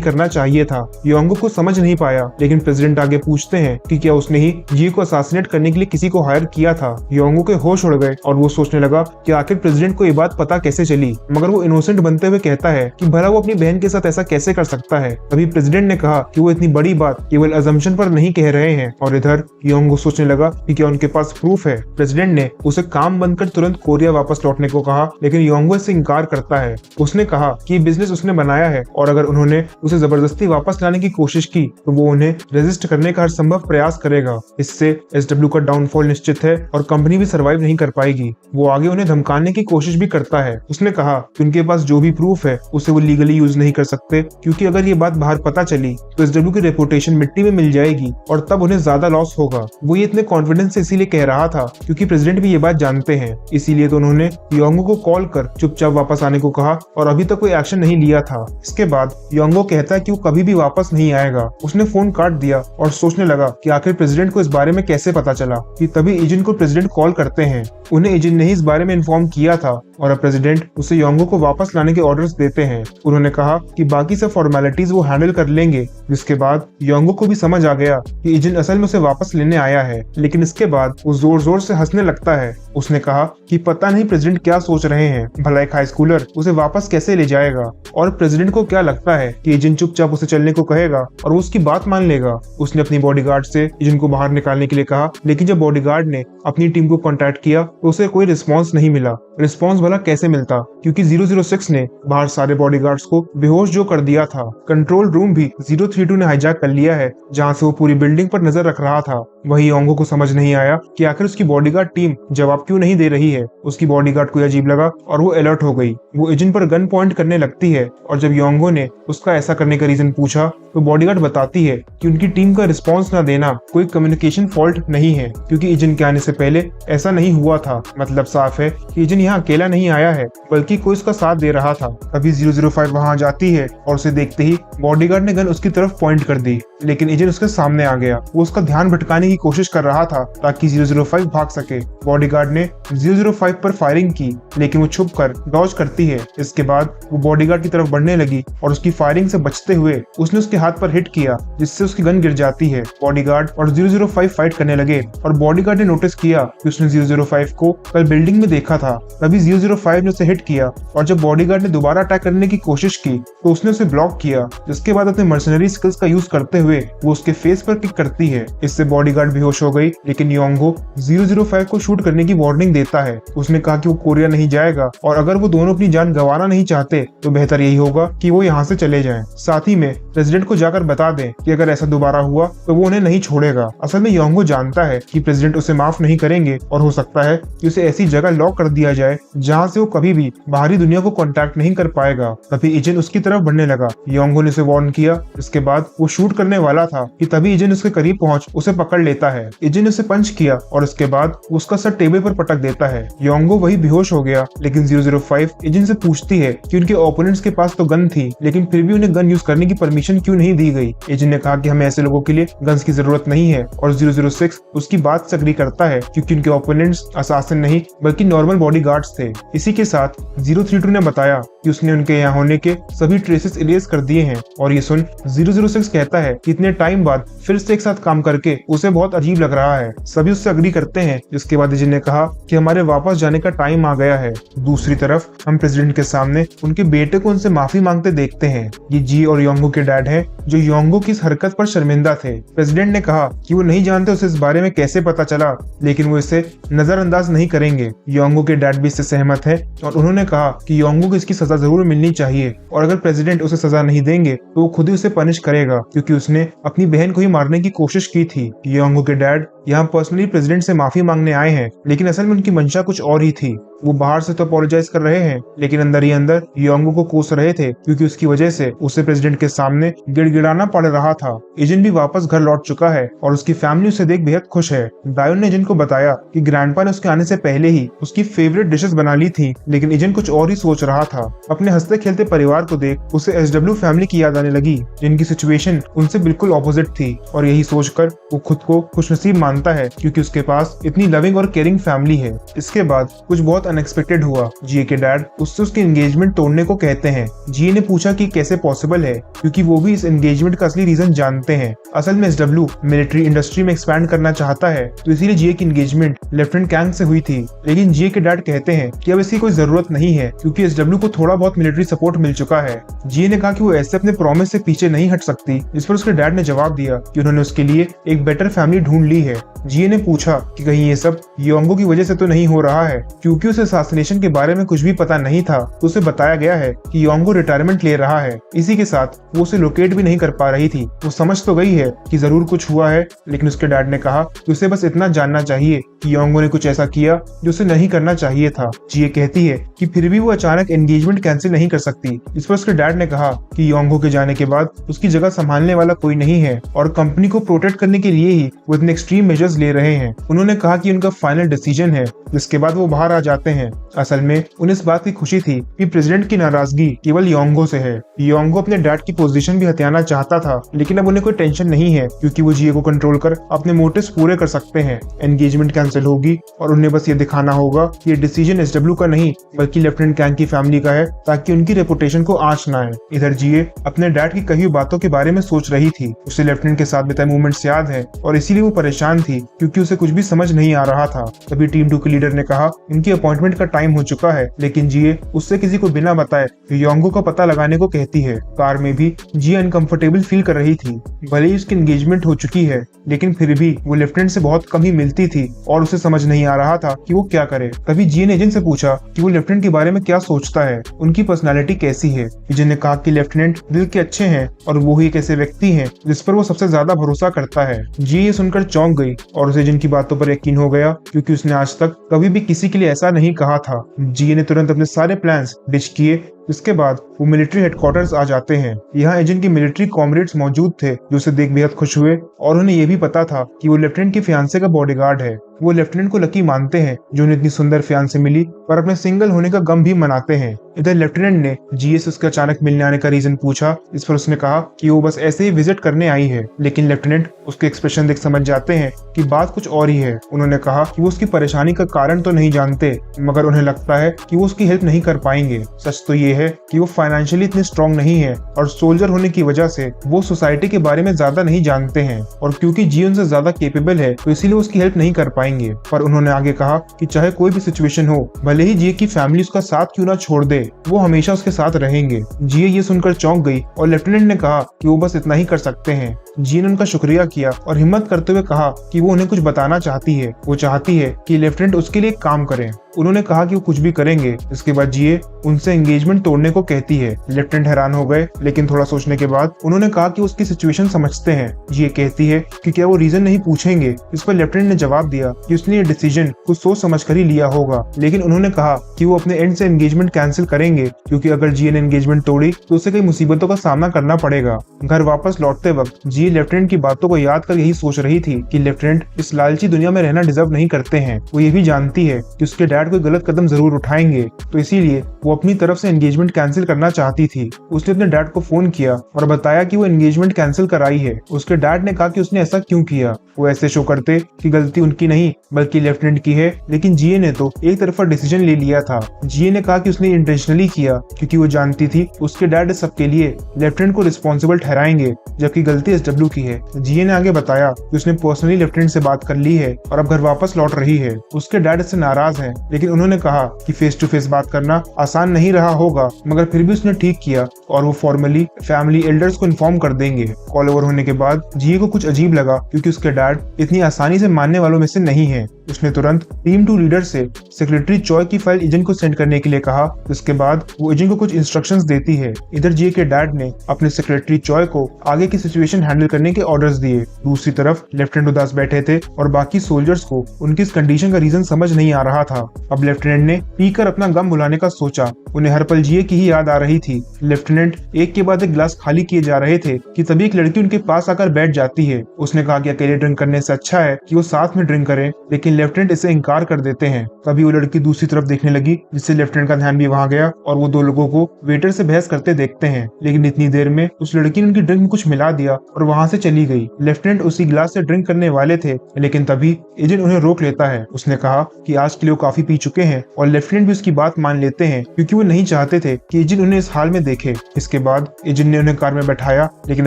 करना चाहिए था। योंगो को समझ नहीं पाया, लेकिन प्रेसिडेंट आगे पूछते हैं कि क्या उसने ही जी को असासिनेट करने के लिए किसी को हायर किया था। योंगो के होश उड़ गए और वो सोचने लगा कि आखिर प्रेसिडेंट को ये बात पता कैसे चली, मगर वो इनोसेंट बनते हुए कहता है कि भला वो अपनी बहन के साथ ऐसा कैसे कर सकता है। तभी प्रेसिडेंट ने कहा कि वो इतनी बड़ी बात केवल अजम्पशन पर नहीं कह रहे हैं, और इधर योंगो सोचने लगा कि क्या उनके पास प्रूफ है। प्रेसिडेंट ने उसे काम बंद कर तुरंत कोरिया वापस लौटने को कहा, लेकिन योंगो इससे इनकार करता है। उसने कहा कि बिजनेस उसने बनाया है और अगर उन्होंने उसे जबरदस्ती वापस लाने की कोशिश की तो वो उन्हें रेजिस्ट करने का हर संभव प्रयास करेगा। इससे SW का डाउनफॉल निश्चित है और कंपनी भी सर्वाइव नहीं कर पाएगी। वो आगे उन्हें धमकाने की कोशिश भी करता है। उसने कहा कि उनके पास जो भी प्रूफ है उसे वो लीगली यूज नहीं कर सकते, क्योंकि अगर ये बात बाहर पता चली तो SW की रेपुटेशन मिट्टी में मिल जाएगी और तब उन्हें ज्यादा लॉस होगा। वो ये इतने कॉन्फिडेंस से इसीलिए कह रहा था क्योंकि प्रेसिडेंट भी ये बात जानते हैं। इसीलिए तो उन्होंने योंगो को कॉल कर चुपचाप वापस आने को कहा और अभी तक कोई एक्शन नहीं लिया था। इसके बाद योंगो कहता है कि वो कभी भी वापस नहीं आएगा। उसने फोन काट दिया और सोचने लगा कि आखिर प्रेसिडेंट को इस बारे में कैसे पता चला। कि तभी एजेंट को प्रेसिडेंट कॉल करते हैं। उन्हें एजेंट ने ही इस बारे में इन्फॉर्म किया था और अब प्रेसिडेंट उसे योंगो को वापस लाने के ऑर्डर्स देते हैं। उन्होंने कहा कि बाकी सब फॉर्मेलिटीज वो हैंडल कर लेंगे, जिसके बाद योंगो को भी समझ आ गया कि एजेंट असल में उसे वापस लेने आया है। लेकिन इसके बाद वो जोर जोर से हंसने लगता है। उसने कहा कि पता नहीं प्रेसिडेंट क्या सोच रहे हैं, भला एक हाई स्कूलर उसे वापस कैसे ले जाएगा, और प्रेसिडेंट को क्या लगता है कि एजेंट चुपचाप उसे चलने को कहेगा और वो उसकी बात मान लेगा। उसने अपनी बॉडीगार्ड से एजेंट को बाहर निकालने के लिए कहा, लेकिन जब बॉडीगार्ड ने अपनी टीम को कांटेक्ट किया तो उसे कोई रिस्पांस नहीं मिला। रिस्पांस भला कैसे मिलता, क्योंकि 006 ने बाहर सारे बॉडीगार्ड्स को बेहोश जो कर दिया था। कंट्रोल रूम भी 032 ने हाईजैक कर लिया है, जहां से वो पूरी बिल्डिंग पर नजर रख रहा था। वही योंगो को समझ नहीं आया कि आखिर उसकी बॉडीगार्ड टीम जवाब क्यों नहीं दे रही है। उसकी बॉडीगार्ड को अजीब लगा और वो अलर्ट हो गई। वो एजेंट पर गन पॉइंट करने लगती है और जब योंगो ने उसका ऐसा करने का रीजन पूछा तो बॉडीगार्ड बताती है कि उनकी टीम का रिस्पांस न देना कोई कम्युनिकेशन फॉल्ट नहीं है, क्योंकि एजेंट के आने से पहले ऐसा नहीं हुआ था। मतलब साफ है कि एजेंट यहाँ अकेला नहीं आया है, बल्कि कोई उसका साथ दे रहा था। अभी 005 वहां जाती है और उसे देखते ही बॉडीगार्ड ने गन उसकी तरफ पॉइंट कर दी, लेकिन एजेंट उसके सामने आ गया। वो उसका ध्यान भटकाने की कोशिश कर रहा था ताकि 005 भाग सके। बॉडीगार्ड ने 005 पर फायरिंग की, लेकिन वो छुप कर डॉज करती है। इसके बाद वो बॉडीगार्ड की तरफ बढ़ने लगी और उसकी फायरिंग से बचते हुए उसने उसके हाथ पर हिट किया, जिससे उसकी गन गिर जाती है। बॉडीगार्ड और 005 फाइट करने लगे और बॉडीगार्ड ने नोटिस किया कि उसने 005 को कल बिल्डिंग में देखा था। तभी 005 ने उसे हिट किया और जब बॉडीगार्ड ने दोबारा अटैक करने की कोशिश की तो उसने उसे ब्लॉक किया, जिसके बाद अपने मर्सनरी स्किल्स का यूज करते हुए वो उसके फेस पर किक करती है। इससे बॉडीगार्ड बेहोश हो गई, लेकिन योंगो 005 को शूट करने की वार्निंग देता है। उसने कहा कि वो कोरिया नहीं जाएगा और अगर वो दोनों अपनी जान गंवाना नहीं चाहते तो बेहतर यही होगा कि वो यहाँ से चले जाएं। साथ ही में प्रेसिडेंट को जाकर बता दें कि अगर ऐसा दोबारा हुआ तो वो उन्हें नहीं छोड़ेगा। असल में योंगो जानता है कि प्रेसिडेंट उसे माफ नहीं करेंगे और हो सकता है कि उसे ऐसी जगह लॉक कर दिया जाए जहाँ से वो कभी भी बाहरी दुनिया को कांटेक्ट नहीं कर पाएगा। तभी एजेंट उसकी तरफ बढ़ने लगा। योंगो ने उसे वार्न किया। इसके बाद वो शूट करने वाला था कि तभी एजेंट उसके करीब पहुंच उसे पकड़ लेता है। एजेंट ने उसे पंच किया और इसके बाद उसका सर टेबल पर पटक देता है। योंगो वही बेहोश हो गया, लेकिन 005 एजेंट से पूछती है कि उनके ओपोनेंट्स के पास तो गन थी, लेकिन फिर भी उन्हें गन यूज करने की परमिशन क्यों नहीं दी गई। एजेंट ने कहा कि हमें ऐसे लोगों के लिए गन्स की जरूरत नहीं है और 006 उसकी बात से एग्री करता है, क्योंकि उनके ओपोनेंट्स असासिन नहीं बल्कि नॉर्मल बॉडीगार्ड्स थे। इसी के साथ 032 ने बताया कि उसने उनके यहाँ होने के सभी ट्रेसेस इरेज कर दिए हैं और ये सुन 006 कहता है कि इतने टाइम बाद फिर से एक साथ काम करके उसे बहुत अजीब लग रहा है। सभी उससे अग्री करते हैं, जिसके बाद एजेंट ने कहा कि हमारे वापस जाने का टाइम आ गया है। दूसरी तरफ हम प्रेसिडेंट के सामने उनके बेटे को उनसे माफी मांगते देखते हैं। ये जी और योंगो के डैड हैं, जो योंगो की इस हरकत पर शर्मिंदा थे। प्रेसिडेंट ने कहा कि वो नहीं जानते उसे इस बारे में कैसे पता चला, लेकिन वो इसे नजरअंदाज नहीं करेंगे। योंगो के डैड भी इससे सहमत है और उन्होंने कहा कि योंगो को इसकी सजा जरूर मिलनी चाहिए और अगर प्रेसिडेंट उसे सजा नहीं देंगे तो वो खुद ही उसे पनिश करेगा, क्योंकि उसने अपनी बहन को ही मारने की कोशिश की थी। योंगो के डैड यहाँ पर्सनली प्रेसिडेंट से माफी मांगने आए हैं, लेकिन असल में उनकी मंशा कुछ और ही थी। वो बाहर से तो अपोलोजाइज कर रहे हैं, लेकिन अंदर ही अंदर योंगो को कोस रहे थे, क्योंकि उसकी वजह से उसे प्रेसिडेंट के सामने गिड़गिड़ाना पड़ रहा था। एजेंट भी वापस घर लौट चुका है और उसकी फैमिली उसे देख बेहद खुश है। दायोन ने एजेंट को बताया कि ग्रैंडपा ने उसके आने से पहले ही उसकी फेवरेट डिशेस बना ली थी, लेकिन एजेंट कुछ और ही सोच रहा था। अपने हंसते खेलते परिवार को देख उसे SW फैमिली की याद आने लगी, जिनकी सिचुएशन उनसे बिल्कुल ऑपोजिट थी, और यही सोचकर वो खुद को खुशनसीब मानता है क्योंकि उसके पास इतनी लविंग और केयरिंग फैमिली है। इसके बाद कुछ बहुत अनएक्सपेक्टेड हुआ। जिए के डैड उससे उसकी एंगेजमेंट तोड़ने को कहते हैं। जिए ने पूछा कि कैसे पॉसिबल है, क्योंकि वो भी इस एंगेजमेंट का असली रीजन जानते हैं। असल में SW मिलिट्री इंडस्ट्री में एक्सपैंड करना चाहता है, तो इसीलिए जिए की एंगेजमेंट लेफ्टिनेंट कैंग से हुई थी। लेकिन जिए के डैड कहते हैं कि अब इसकी कोई जरूरत नहीं है, क्योंकि SW को थोड़ा बहुत मिलिट्री सपोर्ट मिल चुका है। जिए ने कहा कि वो ऐसे अपने प्रॉमिस से पीछे नहीं हट सकती, जिस पर उसके डैड ने जवाब दिया कि उन्होंने उसके लिए एक बेटर फैमिली ढूंढ ली है। जिए ने पूछा कि कहीं ये सब योंगो की वजह से तो नहीं हो रहा है, क्योंकि उसे असैसिनेशन के बारे में कुछ भी पता नहीं था। तो उसे बताया गया है कि योंगो रिटायरमेंट ले रहा है। इसी के साथ वो उसे लोकेट भी नहीं कर पा रही थी। वो समझ तो गई है कि जरूर कुछ हुआ है, लेकिन उसके डैड ने कहा कि उसे बस इतना जानना चाहिए कि योंगो ने कुछ ऐसा किया जो उसे नहीं करना चाहिए था। जिए कहती है कि फिर भी वो अचानक एंगेजमेंट कैंसिल नहीं कर सकती। इस पर उसके डैड ने कहा कि योंगो के जाने के बाद उसकी जगह संभालने वाला कोई नहीं है, और कंपनी को प्रोटेक्ट करने के लिए ही वो इतने एक्सट्रीम मेजर्स ले रहे हैं। उन्होंने कहा कि उनका फाइनल डिसीजन है, जिसके बाद वो बाहर आ जाते हैं। असल में उन्हें इस बात की खुशी थी कि प्रेसिडेंट की नाराजगी केवल योंगो से है। योंगो अपने डैड की पोजीशन भी हथियाना चाहता था, लेकिन अब उन्हें कोई टेंशन नहीं है, क्योंकि वो जिए को कंट्रोल कर अपने मोटिव्स पूरे कर सकते हैं। एंगेजमेंट कैंसिल होगी और उन्हें बस ये दिखाना होगा कि ये डिसीजन SW का नहीं बल्कि लेफ्टिनेंट कैंग की फैमिली का है, ताकि उनकी रेपुटेशन को आंच ना आए। इधर जिए अपने डैड की कही हुई बातों के बारे में सोच रही थी। उसे लेफ्टिनेंट के साथ बिताए मूवमेंट्स याद है, और इसीलिए वो परेशान थी, क्योंकि उसे कुछ भी समझ नहीं आ रहा था। तभी टीम 2 के लीडर ने कहा इनकी अपॉइंटमेंट का टाइम हो चुका है, लेकिन जिए उससे किसी को बिना बताए योंगो का पता लगाने को कहती है। कार में भी जिए अनकंफर्टेबल फील कर रही थी। भले ही उसकी एंगेजमेंट हो चुकी है, लेकिन फिर भी वो लेफ्टिनेंट से बहुत कम ही मिलती थी, और उसे समझ नहीं आ रहा था कि वो क्या करे। तभी जिए ने एजेंट से पूछा कि वो लेफ्टिनेंट के बारे में क्या सोचता है, उनकी पर्सनालिटी कैसी है। एजेंट ने कहा कि लेफ्टिनेंट दिल के अच्छे हैं, और वो ही एक ऐसे व्यक्ति हैं जिस पर वो सबसे ज्यादा भरोसा करता है। जिए ये सुनकर चौंक गई, और उसे एजेंट की बातों पर यकीन हो गया, क्योंकि उसने आज तक कभी भी किसी के लिए ऐसा नहीं कहा था। जिए ने तुरंत अपने सारे प्लान्स डिच किए। इसके बाद वो मिलिट्री हेडक्वार्टर्स आ जाते हैं। यहाँ एजेंट के मिलिट्री कॉमरेड्स मौजूद थे, जो उसे देख बेहद खुश हुए, और उन्हें ये भी पता था कि वो लेफ्टिनेंट की फियांसे का बॉडीगार्ड है। वो लेफ्टिनेंट को लकी मानते हैं जो उन्हें इतनी सुंदर फियांसे मिली, पर अपने सिंगल होने का गम भी मनाते हैं। इधर लेफ्टिनेंट ने जिए से उसके अचानक मिलने आने का रीजन पूछा। इस पर उसने कहा कि वो बस ऐसे ही विजिट करने आई है, लेकिन लेफ्टिनेंट उसके एक्सप्रेशन देख समझ जाते हैं कि बात कुछ और ही है। उन्होंने कहा कि वो उसकी परेशानी का कारण तो नहीं जानते, मगर उन्हें लगता है कि वो उसकी हेल्प नहीं कर पाएंगे। सच तो ये है कि वो फाइनेंशियली इतने स्ट्रॉन्ग नहीं है, और सोल्जर होने की वजह से वो सोसाइटी के बारे में ज्यादा नहीं जानते हैं, और क्योंकि जी उनसे ज्यादा केपेबल है, तो इसीलिए उसकी हेल्प नहीं कर पाएंगे। पर उन्होंने आगे कहा कि चाहे कोई भी सिचुएशन हो, भले ही जिए की फैमिली उसका साथ क्यों ना छोड़ दे, वो हमेशा उसके साथ रहेंगे। जिए ये सुनकर चौंक गई, और लेफ्टिनेंट ने कहा कि वो बस इतना ही कर सकते हैं। जिए ने उनका शुक्रिया किया और हिम्मत करते हुए कहा कि वो उन्हें कुछ बताना चाहती है। वो चाहती है कि लेफ्टिनेंट उसके लिए काम करें। उन्होंने कहा कि वो कुछ भी करेंगे। इसके बाद जिए उनसे एंगेजमेंट तोड़ने को कहती है। लेफ्टिनेंट हैरान हो गए, लेकिन थोड़ा सोचने के बाद उन्होंने कहा कि उसकी सिचुएशन समझते हैं। जिए कहती है कि क्या वो रीजन नहीं पूछेंगे। इस पर लेफ्टिनेंट ने जवाब दिया कि उसने ये डिसीजन कुछ सोच समझ कर ही लिया होगा, लेकिन उन्होंने कहा कि वो अपने एंड से एंगेजमेंट कैंसिल करेंगे, क्योंकि अगर जिए ने एंगेजमेंट तोड़ी तो उसे कई मुसीबतों का सामना करना पड़ेगा। घर वापस लौटते वक्त जिए लेफ्टिनेंट की बातों को याद कर यही सोच रही थी कि लेफ्टिनेंट इस लालची दुनिया में रहना डिजर्व नहीं करते हैं। वो ये भी जानती है कि उसके डैड कोई गलत कदम जरूर उठाएंगे, तो इसीलिए वो अपनी तरफ से एंगेजमेंट कैंसिल करना चाहती थी। उसने अपने डैड को फोन किया और बताया कि वो एंगेजमेंट कैंसिल कराई है। उसके डैड ने कहा कि उसने ऐसा क्यों किया। वो ऐसे शो करते कि गलती उनकी नहीं बल्कि लेफ्टिनेंट की है, लेकिन जिए ने तो एक तरफा डिसीजन ले लिया था। जिए ने कहा कि उसने इंटेंशनली किया, क्योंकि वो जानती थी उसके डैड इस सबके लिए लेफ्टिनेंट को रिस्पॉन्सिबल ठहराएंगे, जबकि गलती SW की है। जिए ने आगे बताया कि उसने पर्सनली लेफ्टिनेंट से बात कर ली है और अब घर वापस लौट रही है। उसके डैड इससे नाराज हैं, लेकिन उन्होंने कहा कि फेस टू फेस बात करना आसान नहीं रहा होगा, मगर फिर भी उसने ठीक किया और वो फॉर्मली फैमिली एल्डर्स को इन्फॉर्म कर देंगे। कॉल ओवर होने के बाद जिए को कुछ अजीब लगा, क्योंकि उसके डैड इतनी आसानी से मानने वालों में से नहीं है। उसने तुरंत टीम 2 लीडर से सेक्रेटरी चॉय की फाइल एजेंट को सेंड करने के लिए कहा। इसके बाद वो एजेंट को कुछ इंस्ट्रक्शंस देती है। इधर जिए के डैड ने अपने सेक्रेटरी चॉय को आगे की सिचुएशन हैंडल हैंडल करने के ऑर्डर्स दिए। दूसरी तरफ लेफ्टिनेंट उदास बैठे थे और बाकी सोल्जर्स को उनकी इस कंडीशन का रीजन समझ नहीं आ रहा था। अब लेफ्टिनेंट ने पीकर अपना गम भुलाने का सोचा। उन्हें हर पल जिए की ही याद आ रही थी। लेफ्टिनेंट एक के बाद एक गिलास खाली किए जा रहे थे कि तभी एक लड़की उनके पास आकर बैठ जाती है। उसने कहा कि अकेले ड्रिंक करने से अच्छा है कि वो साथ में ड्रिंक करें, लेकिन लेफ्टिनेंट इसे इनकार कर देते हैं। तभी वो लड़की दूसरी तरफ देखने लगी, जिससे लेफ्टिनेंट का ध्यान भी वहां गया और वो दो लोगों को वेटर से बहस करते देखते हैं। लेकिन इतनी देर में उस लड़की ने उनकी ड्रिंक में कुछ मिला दिया और वहां से चली गई। लेफ्टिनेंट उसी गिलास से ड्रिंक करने वाले थे, लेकिन तभी एजेंट उन्हें रोक लेता है। उसने कहा कि आज के लिए वो काफी पी चुके हैं और लेफ्टिनेंट भी उसकी बात मान लेते हैं, क्योंकि वो नहीं चाहते थे कि एजेंट उन्हें इस हाल में देखे। इसके बाद एजेंट ने उन्हें कार में बैठाया, लेकिन